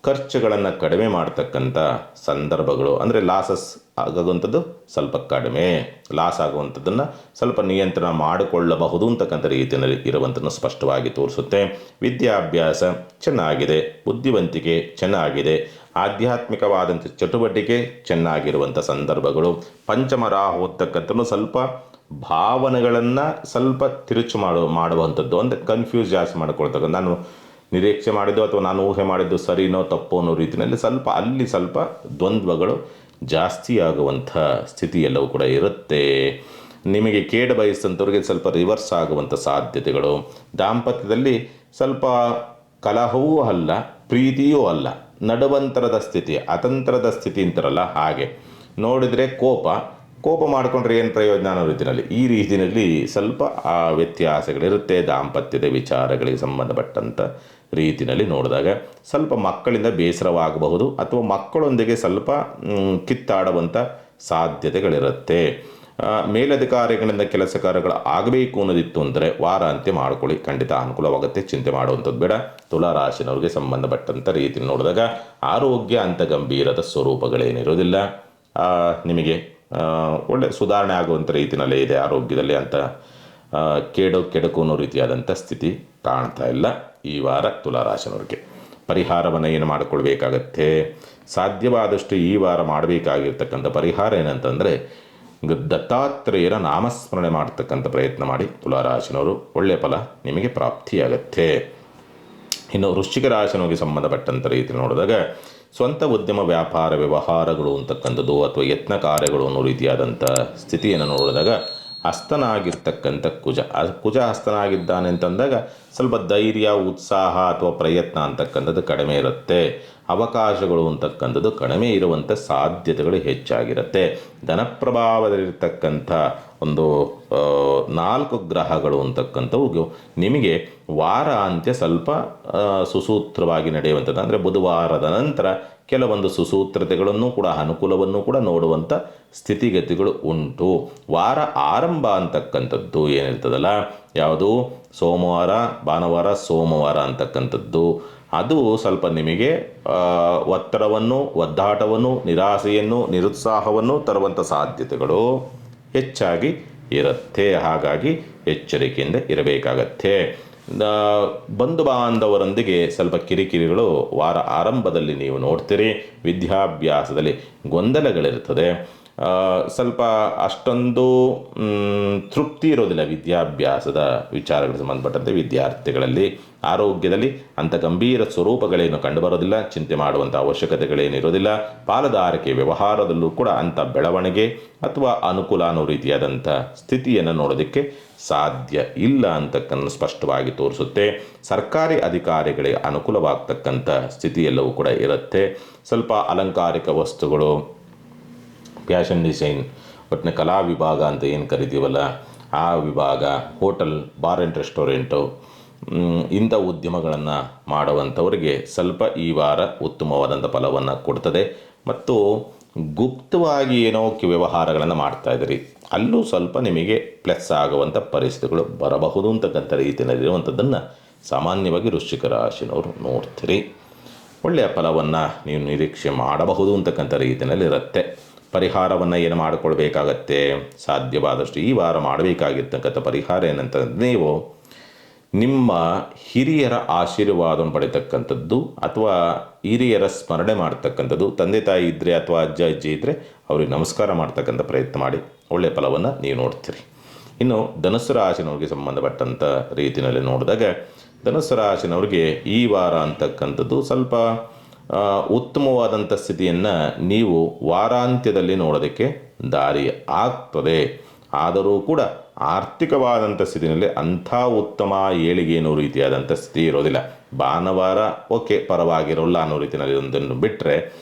ಖರ್ಚುಗಳನ್ನು ಕಡಿಮೆ ಮಾಡ್ತಕ್ಕಂಥ ಸಂದರ್ಭಗಳು, ಅಂದರೆ ಲಾಸಸ್ ಆಗುವಂಥದ್ದು ಸ್ವಲ್ಪ ಕಡಿಮೆ. ಲಾಸ್ ಆಗುವಂಥದ್ದನ್ನು ಸ್ವಲ್ಪ ನಿಯಂತ್ರಣ ಮಾಡಿಕೊಳ್ಳಬಹುದು ಅಂತಕ್ಕಂಥ ರೀತಿಯಲ್ಲಿ ಇರುವಂಥದ್ದು ಸ್ಪಷ್ಟವಾಗಿ ತೋರಿಸುತ್ತೆ. ವಿದ್ಯಾಭ್ಯಾಸ ಚೆನ್ನಾಗಿದೆ. ಬುದ್ಧಿವಂತಿಕೆ ಚೆನ್ನಾಗಿದೆ. ಆಧ್ಯಾತ್ಮಿಕವಾದಂಥ ಚಟುವಟಿಕೆ ಚೆನ್ನಾಗಿರುವಂಥ ಸಂದರ್ಭಗಳು. ಪಂಚಮ ರಾಹು ಓದ್ತಕ್ಕಂಥದ್ದು ಸ್ವಲ್ಪ ಭಾವನೆಗಳನ್ನು ಸ್ವಲ್ಪ ತಿರುಚು ಮಾಡುವಂಥದ್ದು, ಅಂದರೆ ಕನ್ಫ್ಯೂಸ್ ಜಾಸ್ತಿ ಮಾಡಿಕೊಳ್ತಕ್ಕಂಥ. ನಾನು ನಿರೀಕ್ಷೆ ಮಾಡಿದ್ದು ಅಥವಾ ನಾನು ಊಹೆ ಮಾಡಿದ್ದು ಸರಿನೋ ತಪ್ಪೋ ಅನ್ನೋ ರೀತಿಯಲ್ಲಿ ಸ್ವಲ್ಪ ದ್ವಂದ್ವಗಳು ಜಾಸ್ತಿ ಆಗುವಂಥ ಸ್ಥಿತಿ ಎಲ್ಲವೂ ಕೂಡ ಇರುತ್ತೆ. ನಿಮಗೆ ಕೇಡು ಬಯಸಿದಂಥವ್ರಿಗೆ ಸ್ವಲ್ಪ ರಿವರ್ಸ್ ಆಗುವಂಥ ಸಾಧ್ಯತೆಗಳು. ದಾಂಪತ್ಯದಲ್ಲಿ ಸ್ವಲ್ಪ ಕಲಹವೂ ಅಲ್ಲ, ಪ್ರೀತಿಯೂ ಅಲ್ಲ, ನಡುವಂತರದ ಸ್ಥಿತಿ, ಅತಂತ್ರದ ಸ್ಥಿತಿ ಅಂತಾರಲ್ಲ ಹಾಗೆ. ನೋಡಿದರೆ ಕೋಪ ಮಾಡಿಕೊಂಡ್ರೆ ಏನು ಪ್ರಯೋಜನ ಅನ್ನೋ ರೀತಿಯಲ್ಲಿ ಈ ರೀತಿಯಲ್ಲಿ ಸ್ವಲ್ಪ ಆ ವ್ಯತ್ಯಾಸಗಳಿರುತ್ತೆ. ದಾಂಪತ್ಯದ ವಿಚಾರಗಳಿಗೆ ಸಂಬಂಧಪಟ್ಟಂಥ ರೀತಿಯಲ್ಲಿ ನೋಡಿದಾಗ ಸ್ವಲ್ಪ ಮಕ್ಕಳಿಂದ ಬೇಸರವಾಗಬಹುದು ಅಥವಾ ಮಕ್ಕಳೊಂದಿಗೆ ಸ್ವಲ್ಪ ಕಿತ್ತಾಡುವಂಥ ಸಾಧ್ಯತೆಗಳಿರುತ್ತೆ. ಮೇಲಧಿಕಾರಿಗಳಿಂದ ಕೆಲಸ ಕಾರ್ಯಗಳು ಆಗಬೇಕು ಅನ್ನೋದಿತ್ತು ಅಂದರೆ ವಾರಾಂತ್ಯ ಮಾಡ್ಕೊಳ್ಳಿ, ಖಂಡಿತ ಅನುಕೂಲವಾಗುತ್ತೆ. ಚಿಂತೆ ಮಾಡುವಂಥದ್ದು ಬೇಡ. ತುಲಾರಾಶಿನವ್ರಿಗೆ ಸಂಬಂಧಪಟ್ಟಂಥ ರೀತಿ ನೋಡಿದಾಗ ಆರೋಗ್ಯ ಅಂತ ಗಂಭೀರದ ಸ್ವರೂಪಗಳೇನಿರೋದಿಲ್ಲ. ನಿಮಗೆ ಒಳ್ಳೆ ಸುಧಾರಣೆ ಆಗುವಂಥ ರೀತಿಯಲ್ಲೇ ಇದೆ ಆರೋಗ್ಯದಲ್ಲಿ. ಅಂತ ಕೆಡುಕು ಅನ್ನೋ ರೀತಿಯಾದಂಥ ಸ್ಥಿತಿ ಕಾಣ್ತಾ ಇಲ್ಲ ಈ ವಾರ ತುಲಾರಾಶಿನವ್ರಿಗೆ. ಪರಿಹಾರವನ್ನು ಏನು ಮಾಡಿಕೊಳ್ಬೇಕಾಗತ್ತೆ? ಸಾಧ್ಯವಾದಷ್ಟು ಈ ವಾರ ಮಾಡಬೇಕಾಗಿರ್ತಕ್ಕಂಥ ಪರಿಹಾರ ಏನಂತಂದರೆ ದತ್ತಾತ್ರೇಯರ ನಾಮಸ್ಮರಣೆ ಮಾಡ್ತಕ್ಕಂಥ ಪ್ರಯತ್ನ ಮಾಡಿ ತುಲಾರಾಶಿನವರು, ಒಳ್ಳೆಯ ಫಲ ನಿಮಗೆ ಪ್ರಾಪ್ತಿಯಾಗತ್ತೆ. ಇನ್ನು ವೃಶ್ಚಿಕ ರಾಶಿನವರಿಗೆ ಸಂಬಂಧಪಟ್ಟಂಥ ರೀತಿ ನೋಡಿದಾಗ ಸ್ವಂತ ಉದ್ಯಮ ವ್ಯಾಪಾರ ವ್ಯವಹಾರಗಳು ಅಂತಕ್ಕಂಥದ್ದು ಅಥವಾ ಯತ್ನ ಕಾರ್ಯಗಳು ಅನ್ನೋ ರೀತಿಯಾದಂಥ ಸ್ಥಿತಿಯನ್ನು ನೋಡಿದಾಗ ಹಸ್ತನಾಗಿರ್ತಕ್ಕಂಥ ಕುಜ ಹಸ್ತನಾಗಿದ್ದಾನೆ ಅಂತಂದಾಗ ಸ್ವಲ್ಪ ಧೈರ್ಯ, ಉತ್ಸಾಹ ಅಥವಾ ಪ್ರಯತ್ನ ಅಂತಕ್ಕಂಥದ್ದು ಕಡಿಮೆ ಇರುತ್ತೆ. ಅವಕಾಶಗಳು ಅಂತಕ್ಕಂಥದ್ದು ಕಡಿಮೆ ಇರುವಂಥ ಸಾಧ್ಯತೆಗಳು ಹೆಚ್ಚಾಗಿರುತ್ತೆ. ಧನಪ್ರಭಾವದಲ್ಲಿರ್ತಕ್ಕಂಥ ಒಂದು 4 ಗ್ರಹಗಳು ಅಂತಕ್ಕಂಥವು ನಿಮಗೆ ವಾರ ಅಂತ್ಯ ಸ್ವಲ್ಪ ಸುಸೂತ್ರವಾಗಿ ನಡೆಯುವಂಥದ್ದು. ಅಂದರೆ ಬುಧವಾರದ ನಂತರ ಕೆಲವೊಂದು ಸುಸೂತ್ರತೆಗಳನ್ನು ಕೂಡ ಅನುಕೂಲವನ್ನು ಕೂಡ ನೋಡುವಂಥ ಸ್ಥಿತಿಗತಿಗಳು ಉಂಟು. ವಾರ ಆರಂಭ ಅಂತಕ್ಕಂಥದ್ದು ಏನಿರ್ತದಲ್ಲ, ಯಾವುದು ಸೋಮವಾರ, ಭಾನುವಾರ, ಸೋಮವಾರ ಅಂತಕ್ಕಂಥದ್ದು ಅದು ಸ್ವಲ್ಪ ನಿಮಗೆ ಒತ್ತಡವನ್ನು, ಒದ್ದಾಟವನ್ನು, ನಿರಾಸೆಯನ್ನು, ನಿರುತ್ಸಾಹವನ್ನು ತರುವಂಥ ಸಾಧ್ಯತೆಗಳು ಹೆಚ್ಚಾಗಿ ಇರುತ್ತೆ. ಹಾಗಾಗಿ ಎಚ್ಚರಿಕೆಯಿಂದ ಇರಬೇಕಾಗತ್ತೆ. ಬಂಧು ಬಾಂಧವರೊಂದಿಗೆ ಸ್ವಲ್ಪ ಕಿರಿಕಿರಿಗಳು ವಾರ ಆರಂಭದಲ್ಲಿ ನೀವು ನೋಡ್ತೀರಿ. ವಿದ್ಯಾಭ್ಯಾಸದಲ್ಲಿ ಗೊಂದಲಗಳಿರ್ತದೆ. ಸ್ವಲ್ಪ ಅಷ್ಟೊಂದು ತೃಪ್ತಿ ಇರೋದಿಲ್ಲ ವಿದ್ಯಾಭ್ಯಾಸದ ವಿಚಾರಗಳಿಗೆ ಸಂಬಂಧಪಟ್ಟಂತೆ ವಿದ್ಯಾರ್ಥಿಗಳಲ್ಲಿ. ಆರೋಗ್ಯದಲ್ಲಿ ಅಂಥ ಗಂಭೀರ ಸ್ವರೂಪಗಳೇನು ಕಂಡುಬರೋದಿಲ್ಲ, ಚಿಂತೆ ಮಾಡುವಂಥ ಅವಶ್ಯಕತೆಗಳೇನಿರೋದಿಲ್ಲ. ಪಾಲುದಾರಿಕೆ ವ್ಯವಹಾರದಲ್ಲೂ ಕೂಡ ಅಂಥ ಬೆಳವಣಿಗೆ ಅಥವಾ ಅನುಕೂಲ ಅನ್ನೋ ರೀತಿಯಾದಂಥ ಸ್ಥಿತಿಯನ್ನು ನೋಡೋದಕ್ಕೆ ಸಾಧ್ಯ ಇಲ್ಲ ಅಂತಕ್ಕನ್ನು ಸ್ಪಷ್ಟವಾಗಿ ತೋರಿಸುತ್ತೆ. ಸರ್ಕಾರಿ ಅಧಿಕಾರಿಗಳಿಗೆ ಅನುಕೂಲವಾಗ್ತಕ್ಕಂಥ ಸ್ಥಿತಿಯೆಲ್ಲವೂ ಕೂಡ ಇರುತ್ತೆ. ಸ್ವಲ್ಪ ಅಲಂಕಾರಿಕ ವಸ್ತುಗಳು, ಫ್ಯಾಷನ್ ಡಿಸೈನ್, ಒಟ್ಟಿನ ಕಲಾ ವಿಭಾಗ ಅಂತ ಏನು ಕರಿತೀವಲ್ಲ ಆ ವಿಭಾಗ, ಹೋಟೆಲ್, ಬಾರ್ ಆ್ಯಂಡ್ ರೆಸ್ಟೋರೆಂಟು, ಇಂಥ ಉದ್ಯಮಗಳನ್ನು ಮಾಡುವಂಥವರಿಗೆ ಸ್ವಲ್ಪ ಈ ವಾರ ಉತ್ತಮವಾದಂಥ ಫಲವನ್ನು ಕೊಡ್ತದೆ. ಮತ್ತು ಗುಪ್ತವಾಗಿ ಏನೋ ವ್ಯವಹಾರಗಳನ್ನು ಮಾಡ್ತಾಯಿದ್ದೀರಿ, ಅಲ್ಲೂ ಸ್ವಲ್ಪ ನಿಮಗೆ ಪ್ಲಸ್ ಆಗುವಂಥ ಪರಿಸ್ಥಿತಿಗಳು ಬರಬಹುದು ಅಂತಕ್ಕಂಥ ರೀತಿಯಲ್ಲಿರುವಂಥದ್ದನ್ನು ಸಾಮಾನ್ಯವಾಗಿ ವೃಶ್ಚಿಕ ರಾಶಿನವರು ನೋಡ್ತೀರಿ. ಒಳ್ಳೆಯ ಫಲವನ್ನು ನೀವು ನಿರೀಕ್ಷೆ ಮಾಡಬಹುದು ಅಂತಕ್ಕಂಥ ರೀತಿಯಲ್ಲಿ ಇರುತ್ತೆ. ಪರಿಹಾರವನ್ನು ಏನು ಮಾಡಿಕೊಳ್ಬೇಕಾಗತ್ತೆ? ಸಾಧ್ಯವಾದಷ್ಟು ಈ ವಾರ ಮಾಡಬೇಕಾಗಿರ್ತಕ್ಕಂಥ ಪರಿಹಾರ ಏನಂತ ನೀವು ನಿಮ್ಮ ಹಿರಿಯರ ಆಶೀರ್ವಾದವನ್ನು ಪಡಿತಕ್ಕಂಥದ್ದು ಅಥವಾ ಹಿರಿಯರ ಸ್ಮರಣೆ ಮಾಡ್ತಕ್ಕಂಥದ್ದು. ತಂದೆ ತಾಯಿ ಇದ್ದರೆ ಅಥವಾ ಅಜ್ಜ ಅಜ್ಜಿ ಇದ್ದರೆ ಅವ್ರಿಗೆ ನಮಸ್ಕಾರ ಮಾಡ್ತಕ್ಕಂಥ ಪ್ರಯತ್ನ ಮಾಡಿ, ಒಳ್ಳೆಯ ಫಲವನ್ನು ನೀವು ನೋಡ್ತೀರಿ. ಇನ್ನು ಧನುಸ್ಸು ರಾಶಿನವ್ರಿಗೆ ಸಂಬಂಧಪಟ್ಟಂಥ ರೀತಿಯಲ್ಲಿ ನೋಡಿದಾಗ ಧನುಸ್ಸು ರಾಶಿನವ್ರಿಗೆ ಈ ವಾರ ಅಂತಕ್ಕಂಥದ್ದು ಸ್ವಲ್ಪ ಉತ್ತಮವಾದಂಥ ಸ್ಥಿತಿಯನ್ನು ನೀವು ವಾರಾಂತ್ಯದಲ್ಲಿ ನೋಡೋದಕ್ಕೆ ದಾರಿ ಆಗ್ತದೆ. ಆದರೂ ಕೂಡ ಆರ್ಥಿಕವಾದಂಥ ಸ್ಥಿತಿಯಲ್ಲಿ ಅಂಥ ಉತ್ತಮ ಏಳಿಗೆ ಅನ್ನೋ ರೀತಿಯಾದಂಥ ಸ್ಥಿತಿ ಇರೋದಿಲ್ಲ. ಭಾನುವಾರ ಓಕೆ ಪರವಾಗಿರೋಲ್ಲ ಅನ್ನೋ ರೀತಿಯಲ್ಲಿ ಒಂದನ್ನು ಬಿಟ್ಟರೆ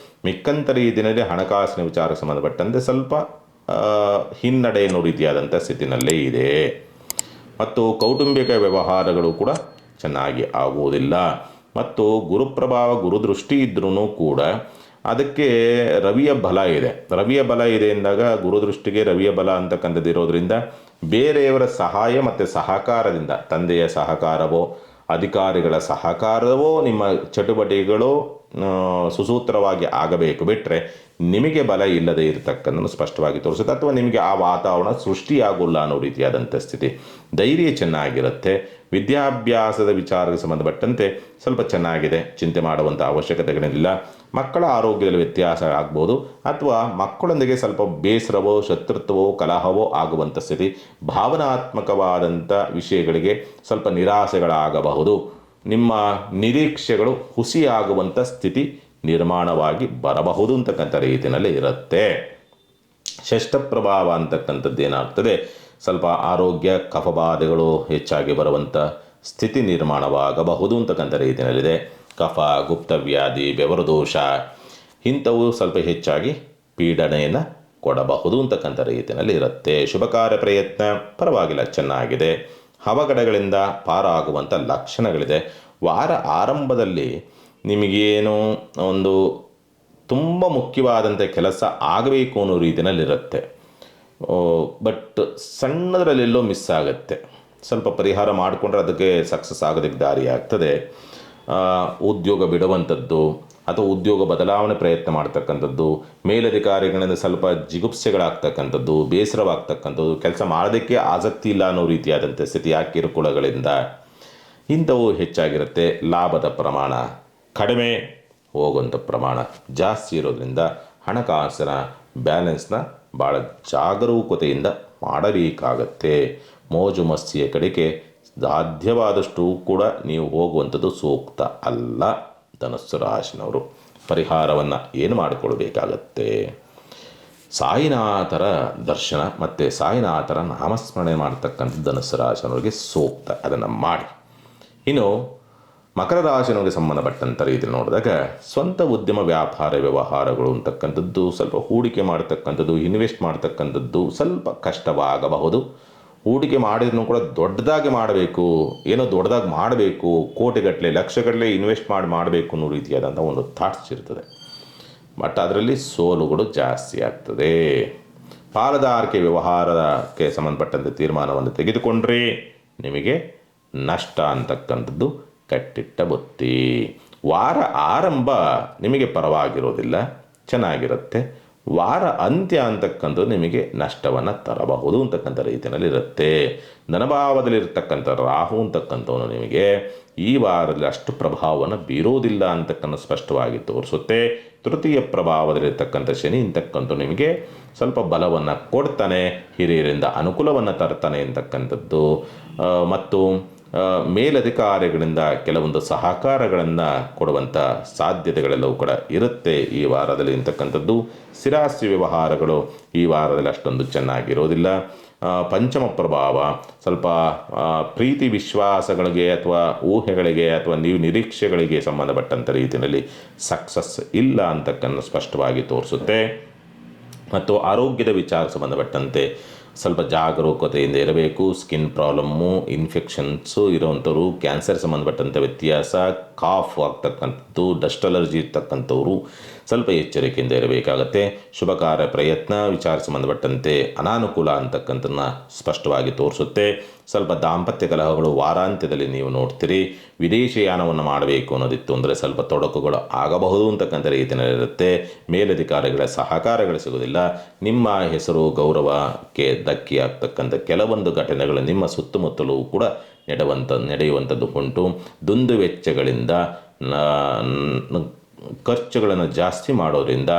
ಮಿಕ್ಕಂಥ ರೀತಿಯಲ್ಲಿ ಹಣಕಾಸಿನ ವಿಚಾರಕ್ಕೆ ಸಂಬಂಧಪಟ್ಟಂತೆ ಸ್ವಲ್ಪ ಹಿನ್ನಡೆ ಅನ್ನೋ ರೀತಿಯಾದಂಥ ಸ್ಥಿತಿನಲ್ಲೇ ಇದೆ. ಮತ್ತು ಕೌಟುಂಬಿಕ ವ್ಯವಹಾರಗಳು ಕೂಡ ಚೆನ್ನಾಗಿ ಆಗುವುದಿಲ್ಲ. ಮತ್ತು ಗುರುಪ್ರಭಾವ, ಗುರುದೃಷ್ಟಿ ಇದ್ರೂ ಕೂಡ ಅದಕ್ಕೆ ರವಿಯ ಬಲ ಇದೆ. ರವಿಯ ಬಲ ಇದೆ ಎಂದಾಗ ಗುರುದೃಷ್ಟಿಗೆ ರವಿಯ ಬಲ ಅಂತಕ್ಕಂಥದ್ದು ಇರೋದರಿಂದ ಬೇರೆಯವರ ಸಹಾಯ ಮತ್ತು ಸಹಕಾರದಿಂದ, ತಂದೆಯ ಸಹಕಾರವೋ ಅಧಿಕಾರಿಗಳ ಸಹಕಾರವೋ ನಿಮ್ಮ ಚಟುವಟಿಕೆಗಳು ಸುಸೂತ್ರವಾಗಿ ಆಗಬೇಕು. ಬಿಟ್ಟರೆ ನಿಮಗೆ ಬಲ ಇಲ್ಲದೆ ಇರತಕ್ಕಂಥದ್ದು ಸ್ಪಷ್ಟವಾಗಿ ತೋರಿಸುತ್ತೆ. ಅಥವಾ ನಿಮಗೆ ಆ ವಾತಾವರಣ ಸೃಷ್ಟಿಯಾಗೋಲ್ಲ ಅನ್ನೋ ರೀತಿಯಾದಂಥ ಸ್ಥಿತಿ. ಧೈರ್ಯ ಚೆನ್ನಾಗಿರುತ್ತೆ. ವಿದ್ಯಾಭ್ಯಾಸದ ವಿಚಾರಕ್ಕೆ ಸಂಬಂಧಪಟ್ಟಂತೆ ಸ್ವಲ್ಪ ಚೆನ್ನಾಗಿದೆ, ಚಿಂತೆ ಮಾಡುವಂಥ ಅವಶ್ಯಕತೆಗಳಿಲ್ಲ. ಮಕ್ಕಳ ಆರೋಗ್ಯದಲ್ಲಿ ವ್ಯತ್ಯಾಸ ಆಗ್ಬೋದು ಅಥವಾ ಮಕ್ಕಳೊಂದಿಗೆ ಸ್ವಲ್ಪ ಬೇಸರವೋ, ಶತ್ರುತ್ವವೋ, ಕಲಹವೋ ಆಗುವಂಥ ಸ್ಥಿತಿ. ಭಾವನಾತ್ಮಕವಾದಂಥ ವಿಷಯಗಳಿಗೆ ಸ್ವಲ್ಪ ನಿರಾಸೆಗಳಾಗಬಹುದು. ನಿಮ್ಮ ನಿರೀಕ್ಷೆಗಳು ಹುಸಿಯಾಗುವಂಥ ಸ್ಥಿತಿ ನಿರ್ಮಾಣವಾಗಿ ಬರಬಹುದು ಅಂತಕ್ಕಂಥ ರೀತಿಯಲ್ಲಿ ಇರುತ್ತೆ. ಷಷ್ಠ ಪ್ರಭಾವ ಅಂತಕ್ಕಂಥದ್ದು ಏನಾಗ್ತದೆ, ಸ್ವಲ್ಪ ಆರೋಗ್ಯ ಕಫಬಾಧೆಗಳು ಹೆಚ್ಚಾಗಿ ಬರುವಂಥ ಸ್ಥಿತಿ ನಿರ್ಮಾಣವಾಗಬಹುದು ಅಂತಕ್ಕಂಥ ರೀತಿಯಲ್ಲಿದೆ. ಕಫ, ಗುಪ್ತವ್ಯಾಧಿ, ಬೆವರು ದೋಷ ಇಂಥವು ಸ್ವಲ್ಪ ಹೆಚ್ಚಾಗಿ ಪೀಡನೆಯನ್ನು ಕೊಡಬಹುದು ಅಂತಕ್ಕಂಥ ರೀತಿಯಲ್ಲಿ ಇರುತ್ತೆ. ಶುಭ ಕಾರ್ಯ ಪ್ರಯತ್ನ ಪರವಾಗಿಲ್ಲ, ಚೆನ್ನಾಗಿದೆ. ಅವಘಡಗಳಿಂದ ಪಾರಾಗುವಂಥ ಲಕ್ಷಣಗಳಿದೆ. ವಾರ ಆರಂಭದಲ್ಲಿ ನಿಮಗೇನು ಒಂದು ತುಂಬ ಮುಖ್ಯವಾದಂಥ ಕೆಲಸ ಆಗಬೇಕು ಅನ್ನೋ ರೀತಿಯಲ್ಲಿರುತ್ತೆ, ಬಟ್ ಸಣ್ಣದರಲ್ಲೆಲ್ಲೋ ಮಿಸ್ ಆಗುತ್ತೆ. ಸ್ವಲ್ಪ ಪರಿಹಾರ ಮಾಡಿಕೊಂಡ್ರೆ ಅದಕ್ಕೆ ಸಕ್ಸಸ್ ಆಗೋದಕ್ಕೆ ದಾರಿ ಆಗ್ತದೆ. ಉದ್ಯೋಗ ಬಿಡುವಂಥದ್ದು ಅಥವಾ ಉದ್ಯೋಗ ಬದಲಾವಣೆ ಪ್ರಯತ್ನ ಮಾಡ್ತಕ್ಕಂಥದ್ದು, ಮೇಲಧಿಕಾರಿಗಳಿಂದ ಸ್ವಲ್ಪ ಜಿಗುಪ್ಸೆಗಳಾಗ್ತಕ್ಕಂಥದ್ದು, ಬೇಸರವಾಗ್ತಕ್ಕಂಥದ್ದು, ಕೆಲಸ ಮಾಡೋದಕ್ಕೆ ಆಸಕ್ತಿ ಇಲ್ಲ ಅನ್ನೋ ರೀತಿಯಾದಂಥ ಸ್ಥಿತಿಯ ಕಿರುಕುಳಗಳಿಂದ ಇಂಥವು ಹೆಚ್ಚಾಗಿರುತ್ತೆ. ಲಾಭದ ಪ್ರಮಾಣ ಕಡಿಮೆ, ಹೋಗುವಂಥ ಪ್ರಮಾಣ ಜಾಸ್ತಿ ಇರೋದ್ರಿಂದ ಹಣಕಾಸಿನ ಬ್ಯಾಲೆನ್ಸ್ನ ಭಾಳ ಜಾಗರೂಕತೆಯಿಂದ ಮಾಡಬೇಕಾಗತ್ತೆ. ಮೋಜು ಮಸ್ತಿಯ ಕಡೆಗೆ ಸಾಧ್ಯವಾದಷ್ಟು ಕೂಡ ನೀವು ಹೋಗುವಂಥದ್ದು ಸೂಕ್ತ ಅಲ್ಲ. ಧನುಸ್ಸು ರಾಶಿನವರು ಪರಿಹಾರವನ್ನು ಏನು ಮಾಡಿಕೊಳ್ಬೇಕಾಗತ್ತೆ, ಸಾಯಿನಾಥರ ದರ್ಶನ ಮತ್ತು ಸಾಯಿನಾಥರ ನಾಮಸ್ಮರಣೆ ಮಾಡ್ತಕ್ಕಂಥದ್ದು ಧನುಸ್ಸು ರಾಶಿನವರಿಗೆ ಸೂಕ್ತ, ಅದನ್ನು ಮಾಡಿ. ಇನ್ನು ಮಕರ ರಾಶಿನವರಿಗೆ ಸಂಬಂಧಪಟ್ಟಂಥ ರೀತಿಯಲ್ಲಿ ನೋಡಿದಾಗ ಸ್ವಂತ ಉದ್ಯಮ ವ್ಯಾಪಾರ ವ್ಯವಹಾರಗಳು ಅಂತಕ್ಕಂಥದ್ದು, ಸ್ವಲ್ಪ ಹೂಡಿಕೆ ಮಾಡ್ತಕ್ಕಂಥದ್ದು, ಇನ್ವೆಸ್ಟ್ ಮಾಡ್ತಕ್ಕಂಥದ್ದು ಸ್ವಲ್ಪ ಕಷ್ಟವಾಗಬಹುದು. ಹೂಡಿಕೆ ಮಾಡಿದ್ರೂ ಕೂಡ ದೊಡ್ಡದಾಗಿ ಮಾಡಬೇಕು, ಏನೋ ದೊಡ್ಡದಾಗಿ ಮಾಡಬೇಕು, ಕೋಟಿಗಟ್ಟಲೆ ಲಕ್ಷಗಟ್ಟಲೆ ಇನ್ವೆಸ್ಟ್ ಮಾಡಬೇಕು ಅನ್ನೋ ರೀತಿಯಾದಂಥ ಒಂದು ಥಾಟ್ಸ್ ಇರ್ತದೆ. ಬಟ್ ಅದರಲ್ಲಿ ಸೋಲುಗಳು ಜಾಸ್ತಿ ಆಗ್ತದೆ. ಪಾಲುದಾರಿಕೆ ವ್ಯವಹಾರಕ್ಕೆ ಸಂಬಂಧಪಟ್ಟಂತೆ ತೀರ್ಮಾನವನ್ನು ತೆಗೆದುಕೊಂಡ್ರೆ ನಿಮಗೆ ನಷ್ಟ ಅಂತಕ್ಕಂಥದ್ದು ಕಟ್ಟಿಟ್ಟ ಬುತ್ತಿ. ವಾರ ಆರಂಭ ನಿಮಗೆ ಪರವಾಗಿರೋದಿಲ್ಲ, ಚೆನ್ನಾಗಿರುತ್ತೆ. ವಾರ ಅಂತ್ಯ ಅಂತಕ್ಕಂಥದ್ದು ನಿಮಗೆ ನಷ್ಟವನ್ನು ತರಬಹುದು ಅಂತಕ್ಕಂಥ ರೀತಿಯಲ್ಲಿ ಇರುತ್ತೆ. ಧನಭಾವದಲ್ಲಿರ್ತಕ್ಕಂಥ ರಾಹು ಅಂತಕ್ಕಂಥವನು ನಿಮಗೆ ಈ ವಾರದಲ್ಲಿ ಅಷ್ಟು ಪ್ರಭಾವವನ್ನು ಬೀರೋದಿಲ್ಲ ಅಂತಕ್ಕಂಥ ಸ್ಪಷ್ಟವಾಗಿ ತೋರಿಸುತ್ತೆ. ತೃತೀಯ ಪ್ರಭಾವದಲ್ಲಿರ್ತಕ್ಕಂಥ ಶನಿ ಅಂತಕ್ಕಂಥ ನಿಮಗೆ ಸ್ವಲ್ಪ ಬಲವನ್ನು ಕೊಡ್ತಾನೆ, ಹಿರಿಯರಿಂದ ಅನುಕೂಲವನ್ನು ತರ್ತಾನೆ ಅಂತಕ್ಕಂಥದ್ದು, ಮತ್ತು ಮೇಲಧಿಕಾರಿಗಳಿಂದ ಕೆಲವೊಂದು ಸಹಕಾರಗಳನ್ನು ಕೊಡುವಂಥ ಸಾಧ್ಯತೆಗಳೆಲ್ಲವೂ ಕೂಡ ಇರುತ್ತೆ ಈ ವಾರದಲ್ಲಿ ಅಂತಕ್ಕಂಥದ್ದು. ಸ್ಥಿರಾಸ್ತಿ ವ್ಯವಹಾರಗಳು ಈ ವಾರದಲ್ಲಿ ಅಷ್ಟೊಂದು ಚೆನ್ನಾಗಿರೋದಿಲ್ಲ. ಪಂಚಮ ಪ್ರಭಾವ ಸ್ವಲ್ಪ ಪ್ರೀತಿ ವಿಶ್ವಾಸಗಳಿಗೆ ಅಥವಾ ಊಹೆಗಳಿಗೆ ಅಥವಾ ನೀವು ನಿರೀಕ್ಷೆಗಳಿಗೆ ಸಂಬಂಧಪಟ್ಟಂಥ ರೀತಿಯಲ್ಲಿ ಸಕ್ಸಸ್ ಇಲ್ಲ ಅಂತಕ್ಕಂಥ ಸ್ಪಷ್ಟವಾಗಿ ತೋರಿಸುತ್ತೆ. ಮತ್ತು ಆರೋಗ್ಯದ ವಿಚಾರ ಸಂಬಂಧಪಟ್ಟಂತೆ ಸ್ವಲ್ಪ ಜಾಗರೂಕತೆಯಿಂದ ಇರಬೇಕು. ಸ್ಕಿನ್ ಪ್ರಾಬ್ಲಮ್ಮು, ಇನ್ಫೆಕ್ಷನ್ಸು ಇರೋವಂಥವ್ರು, ಕ್ಯಾನ್ಸರ್ ಸಂಬಂಧಪಟ್ಟಂಥ ವ್ಯತ್ಯಾಸ, ಕಾಫ್ ಆಗ್ತಕ್ಕಂಥದ್ದು, ಡಸ್ಟ್ ಅಲರ್ಜಿ ಇರ್ತಕ್ಕಂಥವ್ರು ಸ್ವಲ್ಪ ಎಚ್ಚರಿಕೆಯಿಂದ ಇರಬೇಕಾಗತ್ತೆ. ಶುಭ ಕಾರ್ಯ ಪ್ರಯತ್ನ ವಿಚಾರ ಸಂಬಂಧಪಟ್ಟಂತೆ ಅನಾನುಕೂಲ ಅಂತಕ್ಕಂಥದ್ದನ್ನ ಸ್ಪಷ್ಟವಾಗಿ ತೋರಿಸುತ್ತೆ. ಸ್ವಲ್ಪ ದಾಂಪತ್ಯ ಕಲಹಗಳು ವಾರಾಂತ್ಯದಲ್ಲಿ ನೀವು ನೋಡ್ತೀರಿ. ವಿದೇಶಯಾನವನ್ನು ಮಾಡಬೇಕು ಅನ್ನೋದಿತ್ತು ಅಂದರೆ ಸ್ವಲ್ಪ ತೊಡಕುಗಳು ಆಗಬಹುದು ಅಂತಕ್ಕಂಥ ರೀತಿಯಲ್ಲಿರುತ್ತೆ. ಮೇಲಧಿಕಾರಿಗಳ ಸಹಕಾರಗಳು ಸಿಗೋದಿಲ್ಲ. ನಿಮ್ಮ ಹೆಸರು ಗೌರವಕ್ಕೆ ಧಕ್ಕೆ ಆಗ್ತಕ್ಕಂಥ ಕೆಲವೊಂದು ಘಟನೆಗಳು ನಿಮ್ಮ ಸುತ್ತಮುತ್ತಲೂ ಕೂಡ ನಡೆಯುವಂಥದ್ದು ಉಂಟು. ದುಂದು ವೆಚ್ಚಗಳಿಂದ ಖರ್ಚುಗಳನ್ನು ಜಾಸ್ತಿ ಮಾಡೋದ್ರಿಂದ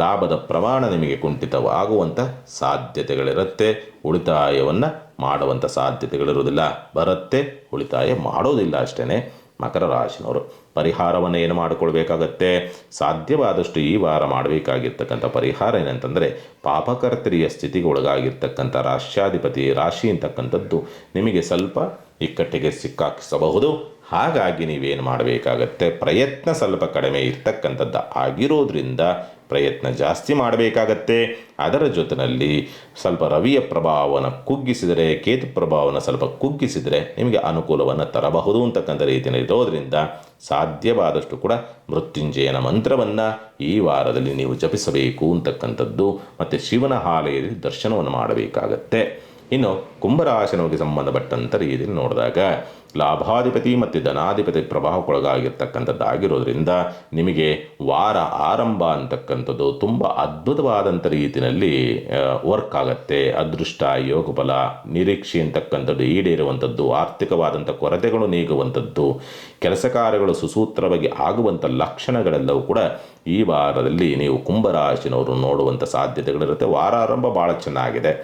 ಲಾಭದ ಪ್ರಮಾಣ ನಿಮಗೆ ಕುಂಠಿತವಾಗುವಂಥ ಸಾಧ್ಯತೆಗಳಿರುತ್ತೆ. ಉಳಿತಾಯವನ್ನು ಮಾಡುವಂಥ ಸಾಧ್ಯತೆಗಳಿರೋದಿಲ್ಲ, ಬರುತ್ತೆ, ಉಳಿತಾಯ ಮಾಡೋದಿಲ್ಲ ಅಷ್ಟೇ. ಮಕರ ರಾಶಿನವರು ಪರಿಹಾರವನ್ನು ಏನು ಮಾಡಿಕೊಳ್ಬೇಕಾಗತ್ತೆ, ಸಾಧ್ಯವಾದಷ್ಟು ಈ ವಾರ ಮಾಡಬೇಕಾಗಿರ್ತಕ್ಕಂಥ ಪರಿಹಾರ ಏನಂತಂದರೆ ಪಾಪಕರ್ತರಿಯ ಸ್ಥಿತಿಗೆ ಒಳಗಾಗಿರ್ತಕ್ಕಂಥ ರಾಶ್ಯಾಧಿಪತಿ ರಾಶಿ ಅಂತಕ್ಕಂಥದ್ದು ನಿಮಗೆ ಸ್ವಲ್ಪ ಇಕ್ಕಟ್ಟಿಗೆ ಸಿಕ್ಕಾಕಿಸಬಹುದು. ಹಾಗಾಗಿ ನೀವೇನು ಮಾಡಬೇಕಾಗತ್ತೆ, ಪ್ರಯತ್ನ ಸ್ವಲ್ಪ ಕಡಿಮೆ ಇರ್ತಕ್ಕಂಥದ್ದು ಆಗಿರೋದ್ರಿಂದ ಪ್ರಯತ್ನ ಜಾಸ್ತಿ ಮಾಡಬೇಕಾಗತ್ತೆ. ಅದರ ಜೊತೆಯಲ್ಲಿ ಸ್ವಲ್ಪ ರವಿಯ ಪ್ರಭಾವವನ್ನು ಕುಗ್ಗಿಸಿದರೆ, ಕೇತು ಪ್ರಭಾವವನ್ನು ಸ್ವಲ್ಪ ಕುಗ್ಗಿಸಿದರೆ ನಿಮಗೆ ಅನುಕೂಲವನ್ನು ತರಬಹುದು ಅಂತಕ್ಕಂಥ ರೀತಿಯಲ್ಲಿ ಇರೋದರಿಂದ ಸಾಧ್ಯವಾದಷ್ಟು ಕೂಡ ಮೃತ್ಯುಂಜಯನ ಮಂತ್ರವನ್ನು ಈ ವಾರದಲ್ಲಿ ನೀವು ಜಪಿಸಬೇಕು ಅಂತಕ್ಕಂಥದ್ದು, ಮತ್ತು ಶಿವನ ಆಲಯದಲ್ಲಿ ದರ್ಶನವನ್ನು ಮಾಡಬೇಕಾಗತ್ತೆ. ಇನ್ನು ಕುಂಭರಾಶಿನವರಿಗೆ ಸಂಬಂಧಪಟ್ಟಂಥ ರೀತಿಯಲ್ಲಿ ನೋಡಿದಾಗ ಲಾಭಾಧಿಪತಿ ಮತ್ತು ಧನಾಧಿಪತಿ ಪ್ರಭಾವಕ್ಕೊಳಗಾಗಿರ್ತಕ್ಕಂಥದ್ದಾಗಿರೋದ್ರಿಂದ ನಿಮಗೆ ವಾರ ಆರಂಭ ಅಂತಕ್ಕಂಥದ್ದು ತುಂಬ ಅದ್ಭುತವಾದಂಥ ರೀತಿಯಲ್ಲಿ ವರ್ಕ್ ಆಗುತ್ತೆ. ಅದೃಷ್ಟ, ಯೋಗಬಲ, ನಿರೀಕ್ಷೆ ಅಂತಕ್ಕಂಥದ್ದು ಈಡೇರುವಂಥದ್ದು, ಆರ್ಥಿಕವಾದಂಥ ಕೊರತೆಗಳು ನೀಗುವಂಥದ್ದು, ಕೆಲಸ ಕಾರ್ಯಗಳು ಸುಸೂತ್ರವಾಗಿ ಆಗುವಂಥ ಲಕ್ಷಣಗಳೆಲ್ಲವೂ ಕೂಡ ಈ ವಾರದಲ್ಲಿ ನೀವು ಕುಂಭರಾಶಿನವರು ನೋಡುವಂಥ ಸಾಧ್ಯತೆಗಳಿರುತ್ತೆ. ವಾರ ಆರಂಭ ಭಾಳ ಚೆನ್ನಾಗಿದೆ.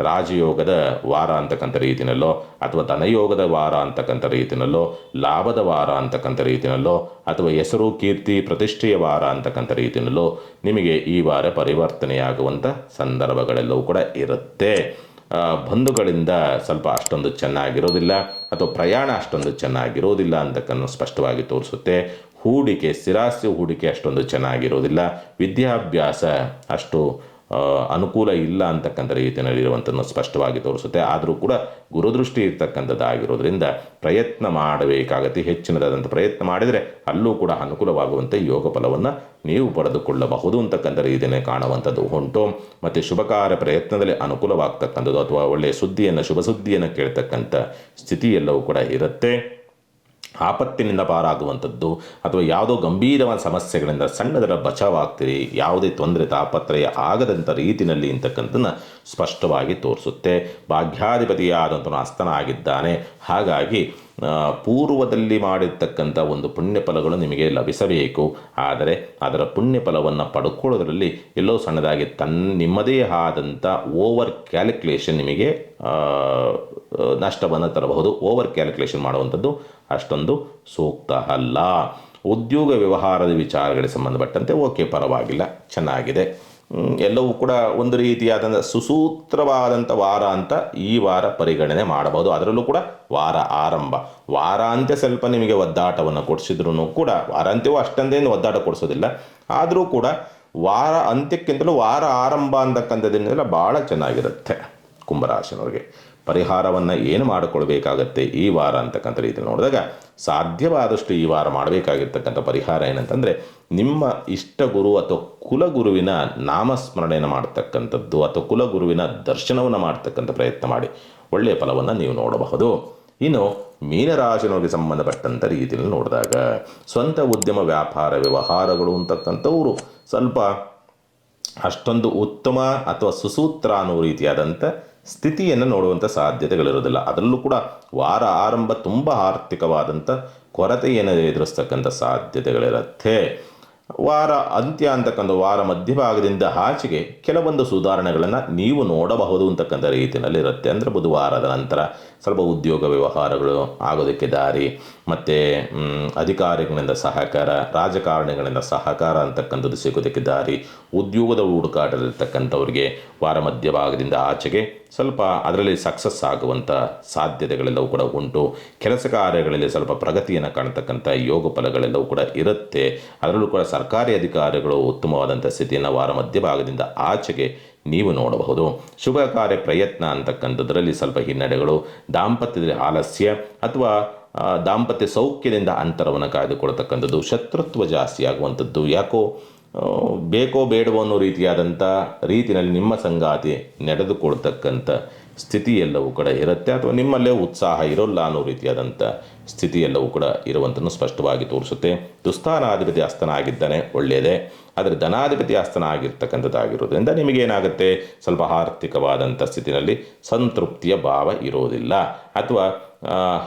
ರಾಜಯೋಗದ ವಾರ ಅಂತಕ್ಕಂಥ ರೀತಿಯಲ್ಲೋ ಅಥವಾ ಧನಯೋಗದ ವಾರ ಅಂತಕ್ಕಂಥ ರೀತಿಯಲ್ಲೋ ಲಾಭದ ವಾರ ಅಂತಕ್ಕಂಥ ರೀತಿಯಲ್ಲೋ ಅಥವಾ ಹೆಸರು ಕೀರ್ತಿ ಪ್ರತಿಷ್ಠೆಯ ವಾರ ಅಂತಕ್ಕಂಥ ರೀತಿಯಲ್ಲೋ ನಿಮಗೆ ಈ ವಾರ ಪರಿವರ್ತನೆಯಾಗುವಂಥ ಸಂದರ್ಭಗಳೆಲ್ಲವೂ ಕೂಡ ಇರುತ್ತೆ. ಬಂಧುಗಳಿಂದ ಸ್ವಲ್ಪ ಅಷ್ಟೊಂದು ಚೆನ್ನಾಗಿರೋದಿಲ್ಲ ಅಥವಾ ಪ್ರಯಾಣ ಅಷ್ಟೊಂದು ಚೆನ್ನಾಗಿರೋದಿಲ್ಲ ಅಂತಕ್ಕನ್ನು ಸ್ಪಷ್ಟವಾಗಿ ತೋರಿಸುತ್ತೆ. ಹೂಡಿಕೆ, ಸ್ಥಿರಾಸ್ತಿ ಹೂಡಿಕೆ ಅಷ್ಟೊಂದು ಚೆನ್ನಾಗಿರೋದಿಲ್ಲ. ವಿದ್ಯಾಭ್ಯಾಸ ಅಷ್ಟು ಅನುಕೂಲ ಇಲ್ಲ ಅಂತಕ್ಕಂಥ ರೀತಿಯಲ್ಲಿರುವಂಥನ್ನು ಸ್ಪಷ್ಟವಾಗಿ ತೋರಿಸುತ್ತೆ. ಆದರೂ ಕೂಡ ಗುರುದೃಷ್ಟಿ ಇರ್ತಕ್ಕಂಥದ್ದಾಗಿರೋದ್ರಿಂದ ಪ್ರಯತ್ನ ಮಾಡಬೇಕಾಗತ್ತೆ. ಹೆಚ್ಚಿನದಾದಂಥ ಪ್ರಯತ್ನ ಮಾಡಿದರೆ ಅಲ್ಲೂ ಕೂಡ ಅನುಕೂಲವಾಗುವಂಥ ಯೋಗ ಫಲವನ್ನು ನೀವು ಪಡೆದುಕೊಳ್ಳಬಹುದು ಅಂತಕ್ಕಂಥ ರೀತಿಯೇ ಕಾಣುವಂಥದ್ದು ಉಂಟು. ಮತ್ತು ಶುಭ ಕಾರ್ಯ ಪ್ರಯತ್ನದಲ್ಲಿ ಅನುಕೂಲವಾಗ್ತಕ್ಕಂಥದ್ದು ಅಥವಾ ಒಳ್ಳೆಯ ಸುದ್ದಿಯನ್ನು, ಶುಭ ಸುದ್ದಿಯನ್ನು ಕೇಳ್ತಕ್ಕಂಥ ಸ್ಥಿತಿ ಎಲ್ಲವೂ ಕೂಡ ಇರುತ್ತೆ. ಆಪತ್ತಿನಿಂದ ಪಾರಾಗುವಂಥದ್ದು ಅಥವಾ ಯಾವುದೋ ಗಂಭೀರವಾದ ಸಮಸ್ಯೆಗಳಿಂದ ಸಣ್ಣದರ ಬಚಾವಾಗ್ತೀರಿ. ಯಾವುದೇ ತೊಂದರೆ ತಾಪತ್ರಯ ಆಗದಂಥ ರೀತಿಯಲ್ಲಿ ಇಂತಕ್ಕಂಥದ್ದನ್ನು ಸ್ಪಷ್ಟವಾಗಿ ತೋರಿಸುತ್ತೆ. ಭಾಗ್ಯಾಧಿಪತಿಯಾದಂಥನು ಅಸ್ತನ ಆಗಿದ್ದಾನೆ. ಹಾಗಾಗಿ ಪೂರ್ವದಲ್ಲಿ ಮಾಡಿರ್ತಕ್ಕಂಥ ಒಂದು ಪುಣ್ಯ ಫಲಗಳು ನಿಮಗೆ ಲಭಿಸಬೇಕು. ಆದರೆ ಅದರ ಪುಣ್ಯ ಫಲವನ್ನು ಪಡ್ಕೊಳ್ಳೋದ್ರಲ್ಲಿ ಎಲ್ಲೋ ಸಣ್ಣದಾಗಿ ನಿಮ್ಮದೇ ಆದಂಥ ಓವರ್ ಕ್ಯಾಲ್ಕುಲೇಷನ್ ನಿಮಗೆ ನಷ್ಟವನ್ನು ತರಬಹುದು. ಓವರ್ ಕ್ಯಾಲ್ಕುಲೇಷನ್ ಮಾಡುವಂಥದ್ದು ಅಷ್ಟೊಂದು ಸೂಕ್ತ ಅಲ್ಲ. ಉದ್ಯೋಗ ವ್ಯವಹಾರದ ವಿಚಾರಗಳಿಗೆ ಸಂಬಂಧಪಟ್ಟಂತೆ ಓಕೆ, ಪರವಾಗಿಲ್ಲ, ಚೆನ್ನಾಗಿದೆ. ಎಲ್ಲವೂ ಕೂಡ ಒಂದು ರೀತಿಯಾದಂಥ ಸುಸೂತ್ರವಾದಂಥ ವಾರ ಅಂತ ಈ ವಾರ ಪರಿಗಣನೆ ಮಾಡಬಹುದು. ಅದರಲ್ಲೂ ಕೂಡ ವಾರ ಆರಂಭ, ವಾರಾಂತ್ಯ ಸ್ವಲ್ಪ ನಿಮಗೆ ಒದ್ದಾಟವನ್ನು ಕೊಡಿಸಿದ್ರು ಕೂಡ, ವಾರಾಂತ್ಯವೂ ಅಷ್ಟೊಂದೇನು ಒದ್ದಾಟ ಕೊಡಿಸೋದಿಲ್ಲ. ಆದರೂ ಕೂಡ ವಾರ ಅಂತ್ಯಕ್ಕಿಂತಲೂ ವಾರ ಆರಂಭ ಅಂತಕ್ಕಂಥದ್ದನ್ನೆಲ್ಲ ಭಾಳ ಚೆನ್ನಾಗಿರುತ್ತೆ. ಕುಂಭರಾಶಿನವ್ರಿಗೆ ಪರಿಹಾರವನ್ನು ಏನು ಮಾಡಿಕೊಳ್ಬೇಕಾಗತ್ತೆ ಈ ವಾರ ಅಂತಕ್ಕಂಥ ರೀತಿಯಲ್ಲಿ ನೋಡಿದಾಗ, ಸಾಧ್ಯವಾದಷ್ಟು ಈ ವಾರ ಮಾಡಬೇಕಾಗಿರ್ತಕ್ಕಂಥ ಪರಿಹಾರ ಏನಂತಂದರೆ, ನಿಮ್ಮ ಇಷ್ಟ ಗುರು ಅಥವಾ ಕುಲಗುರುವಿನ ನಾಮಸ್ಮರಣೆಯನ್ನು ಮಾಡ್ತಕ್ಕಂಥದ್ದು ಅಥವಾ ಕುಲಗುರುವಿನ ದರ್ಶನವನ್ನು ಮಾಡ್ತಕ್ಕಂಥ ಪ್ರಯತ್ನ ಮಾಡಿ ಒಳ್ಳೆಯ ಫಲವನ್ನು ನೀವು ನೋಡಬಹುದು. ಇನ್ನು ಮೀನರಾಶಿನವರಿಗೆ ಸಂಬಂಧಪಟ್ಟಂಥ ರೀತಿಯಲ್ಲಿ ನೋಡಿದಾಗ, ಸ್ವಂತ ಉದ್ಯಮ ವ್ಯಾಪಾರ ವ್ಯವಹಾರಗಳು ಅಂತಕ್ಕಂಥವರು ಸ್ವಲ್ಪ ಅಷ್ಟೊಂದು ಉತ್ತಮ ಅಥವಾ ಸುಸೂತ್ರ ಅನ್ನೋ ರೀತಿಯಾದಂಥ ಸ್ಥಿತಿಯನ್ನು ನೋಡುವಂಥ ಸಾಧ್ಯತೆಗಳಿರೋದಿಲ್ಲ. ಅದರಲ್ಲೂ ಕೂಡ ವಾರ ಆರಂಭ ತುಂಬ ಆರ್ಥಿಕವಾದಂಥ ಕೊರತೆಯನ್ನು ಎದುರಿಸ್ತಕ್ಕಂಥ ಸಾಧ್ಯತೆಗಳಿರುತ್ತೆ. ವಾರ ಅಂತ್ಯ ಅಂತಕ್ಕಂಥ ವಾರ ಮಧ್ಯಭಾಗದಿಂದ ಆಚೆಗೆ ಕೆಲವೊಂದು ಸುಧಾರಣೆಗಳನ್ನು ನೀವು ನೋಡಬಹುದು ಅಂತಕ್ಕಂಥ ರೀತಿಯಲ್ಲಿ ಇರುತ್ತೆ. ಅಂದರೆ ಬುಧವಾರದ ನಂತರ ಸ್ವಲ್ಪ ಉದ್ಯೋಗ ವ್ಯವಹಾರಗಳು ಆಗೋದಕ್ಕೆ ದಾರಿ, ಮತ್ತು ಅಧಿಕಾರಿಗಳಿಂದ ಸಹಕಾರ, ರಾಜಕಾರಣಿಗಳಿಂದ ಸಹಕಾರ ಅಂತಕ್ಕಂಥದ್ದು ಸಿಗೋದಕ್ಕೆ ದಾರಿ. ಉದ್ಯೋಗದ ಹುಡುಕಾಟದಲ್ಲಿರ್ತಕ್ಕಂಥವ್ರಿಗೆ ವಾರ ಮಧ್ಯಭಾಗದಿಂದ ಆಚೆಗೆ ಸ್ವಲ್ಪ ಅದರಲ್ಲಿ ಸಕ್ಸಸ್ ಆಗುವಂಥ ಸಾಧ್ಯತೆಗಳೆಲ್ಲವೂ ಕೂಡ ಉಂಟು. ಕೆಲಸ ಕಾರ್ಯಗಳಲ್ಲಿ ಸ್ವಲ್ಪ ಪ್ರಗತಿಯನ್ನು ಕಾಣತಕ್ಕಂಥ ಯೋಗ ಫಲಗಳೆಲ್ಲವೂ ಕೂಡ ಇರುತ್ತೆ. ಅದರಲ್ಲೂ ಕೂಡ ಸರ್ಕಾರಿ ಅಧಿಕಾರಿಗಳು ಉತ್ತಮವಾದಂಥ ಸ್ಥಿತಿಯನ್ನು ವಾರ ಮಧ್ಯಭಾಗದಿಂದ ಆಚೆಗೆ ನೀವು ನೋಡಬಹುದು. ಶುಭ ಕಾರ್ಯ ಪ್ರಯತ್ನ ಅಂತಕ್ಕಂಥದ್ರಲ್ಲಿ ಸ್ವಲ್ಪ ಹಿನ್ನಡೆಗಳು, ದಾಂಪತ್ಯದಲ್ಲಿ ಆಲಸ್ಯ ಅಥವಾ ದಾಂಪತ್ಯ ಸೌಖ್ಯದಿಂದ ಅಂತರವನ್ನು ಕಾಯ್ದುಕೊಳ್ತಕ್ಕಂಥದ್ದು, ಶತ್ರುತ್ವ ಜಾಸ್ತಿ ಆಗುವಂಥದ್ದು, ಯಾಕೋ ಬೇಕೋ ಬೇಡವೋ ಅನ್ನೋ ರೀತಿಯಾದಂಥ ರೀತಿಯಲ್ಲಿ ನಿಮ್ಮ ಸಂಗಾತಿ ನಡೆದುಕೊಳ್ತಕ್ಕಂಥ ಸ್ಥಿತಿ ಎಲ್ಲವೂ ಕೂಡ ಇರುತ್ತೆ. ಅಥವಾ ನಿಮ್ಮಲ್ಲೇ ಉತ್ಸಾಹ ಇರೋಲ್ಲ ಅನ್ನೋ ರೀತಿಯಾದಂಥ ಸ್ಥಿತಿ ಎಲ್ಲವೂ ಕೂಡ ಇರುವಂಥನ್ನು ಸ್ಪಷ್ಟವಾಗಿ ತೋರಿಸುತ್ತೆ. ದುಸ್ಥಾನಾಧಿಪತಿ ಅಸ್ತನ ಆಗಿದ್ದಾನೆ, ಒಳ್ಳೆಯದೇ. ಆದರೆ ಧನಾಧಿಪತಿ ಅಸ್ತನ ಆಗಿರ್ತಕ್ಕಂಥದ್ದಾಗಿರೋದ್ರಿಂದ ನಿಮಗೇನಾಗುತ್ತೆ, ಸ್ವಲ್ಪ ಆರ್ಥಿಕವಾದಂಥ ಸ್ಥಿತಿಯಲ್ಲಿ ಸಂತೃಪ್ತಿಯ ಭಾವ ಇರೋದಿಲ್ಲ. ಅಥವಾ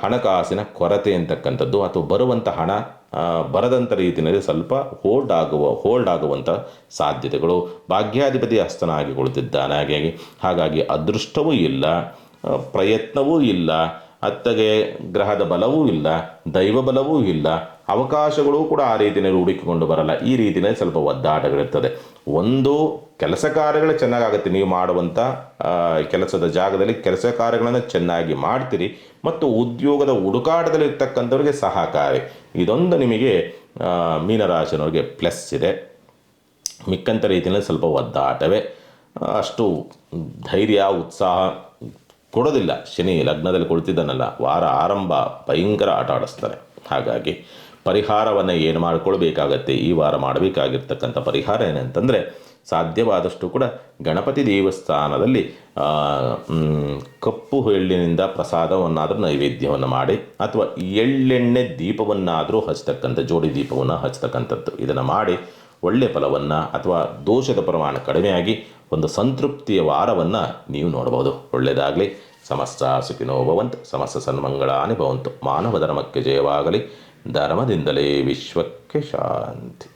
ಹಣಕಾಸಿನ ಕೊರತೆ ಅಂತಕ್ಕಂಥದ್ದು ಅಥವಾ ಬರುವಂಥ ಹಣ ಬರದಂಥ ರೀತಿಯಲ್ಲಿ ಸ್ವಲ್ಪ ಹೋಲ್ಡ್ ಆಗುವಂಥ ಸಾಧ್ಯತೆಗಳು. ಭಾಗ್ಯಾಧಿಪತಿ ಅಸ್ತನ ಆಗಿಕೊಳ್ತಿದ್ದಾನೆ. ಹಾಗಾಗಿ ಅದೃಷ್ಟವೂ ಇಲ್ಲ, ಪ್ರಯತ್ನವೂ ಇಲ್ಲ, ಅತ್ತಗೆ ಗ್ರಹದ ಬಲವೂ ಇಲ್ಲ, ದೈವ ಬಲವೂ ಇಲ್ಲ, ಅವಕಾಶಗಳು ಕೂಡ ಆ ರೀತಿಯಲ್ಲಿ ಹುಡುಕಿಕೊಂಡು ಬರಲ್ಲ. ಈ ರೀತಿಯಲ್ಲಿ ಸ್ವಲ್ಪ ಒದ್ದಾಟಗಳಿರ್ತದೆ. ಒಂದು ಕೆಲಸ ಕಾರ್ಯಗಳು ಚೆನ್ನಾಗಾಗುತ್ತೆ, ನೀವು ಮಾಡುವಂಥ ಕೆಲಸದ ಜಾಗದಲ್ಲಿ ಕೆಲಸ ಕಾರ್ಯಗಳನ್ನು ಚೆನ್ನಾಗಿ ಮಾಡ್ತೀರಿ ಮತ್ತು ಉದ್ಯೋಗದ ಹುಡುಕಾಟದಲ್ಲಿರ್ತಕ್ಕಂಥವ್ರಿಗೆ ಸಹಕಾರಿ. ಇದೊಂದು ನಿಮಗೆ ಮೀನರಾಶಿನವ್ರಿಗೆ ಪ್ಲಸ್ ಇದೆ. ಮಿಕ್ಕಂಥ ರೀತಿಯಲ್ಲಿ ಸ್ವಲ್ಪ ಒದ್ದಾಟವೇ, ಅಷ್ಟು ಧೈರ್ಯ ಉತ್ಸಾಹ ಕೊಡೋದಿಲ್ಲ. ಶನಿ ಲಗ್ನದಲ್ಲಿ ಕುಳಿತಿದ್ದಾನಲ್ಲ, ವಾರ ಆರಂಭ ಭಯಂಕರ ಆಟ ಆಡಿಸ್ತಾರೆ. ಹಾಗಾಗಿ ಪರಿಹಾರವನ್ನು ಏನು ಮಾಡಿಕೊಳ್ಬೇಕಾಗತ್ತೆ ಈ ವಾರ ಮಾಡಬೇಕಾಗಿರ್ತಕ್ಕಂಥ ಪರಿಹಾರ ಏನಂತಂದರೆ, ಸಾಧ್ಯವಾದಷ್ಟು ಕೂಡ ಗಣಪತಿ ದೇವಸ್ಥಾನದಲ್ಲಿ ಕಪ್ಪು ಎಳ್ಳಿನಿಂದ ಪ್ರಸಾದವನ್ನಾದರೂ ನೈವೇದ್ಯವನ್ನು ಮಾಡಿ ಅಥವಾ ಎಳ್ಳೆಣ್ಣೆ ದೀಪವನ್ನಾದರೂ ಹಚ್ಚತಕ್ಕಂಥ, ಜೋಡಿ ದೀಪವನ್ನು ಹಚ್ಚತಕ್ಕಂಥದ್ದು, ಇದನ್ನು ಮಾಡಿ ಒಳ್ಳೆಯ ಫಲವನ್ನು ಅಥವಾ ದೋಷದ ಪ್ರಮಾಣ ಕಡಿಮೆಯಾಗಿ ಒಂದು ಸಂತೃಪ್ತಿಯ ವಾರವನ್ನು ನೀವು ನೋಡಬಹುದು. ಒಳ್ಳೆಯದಾಗಲಿ. ಸಮಸ್ತ ಸುಖಿನೋ ಭವಂತು, ಸಮಸ್ತ ಸನ್ಮಂಗಳಾನಿ ಭವಂತು. ಮಾನವ ಧರ್ಮಕ್ಕೆ ಜಯವಾಗಲಿ. ಧರ್ಮದಿಂದಲೇ ವಿಶ್ವಕ್ಕೆ ಶಾಂತಿ.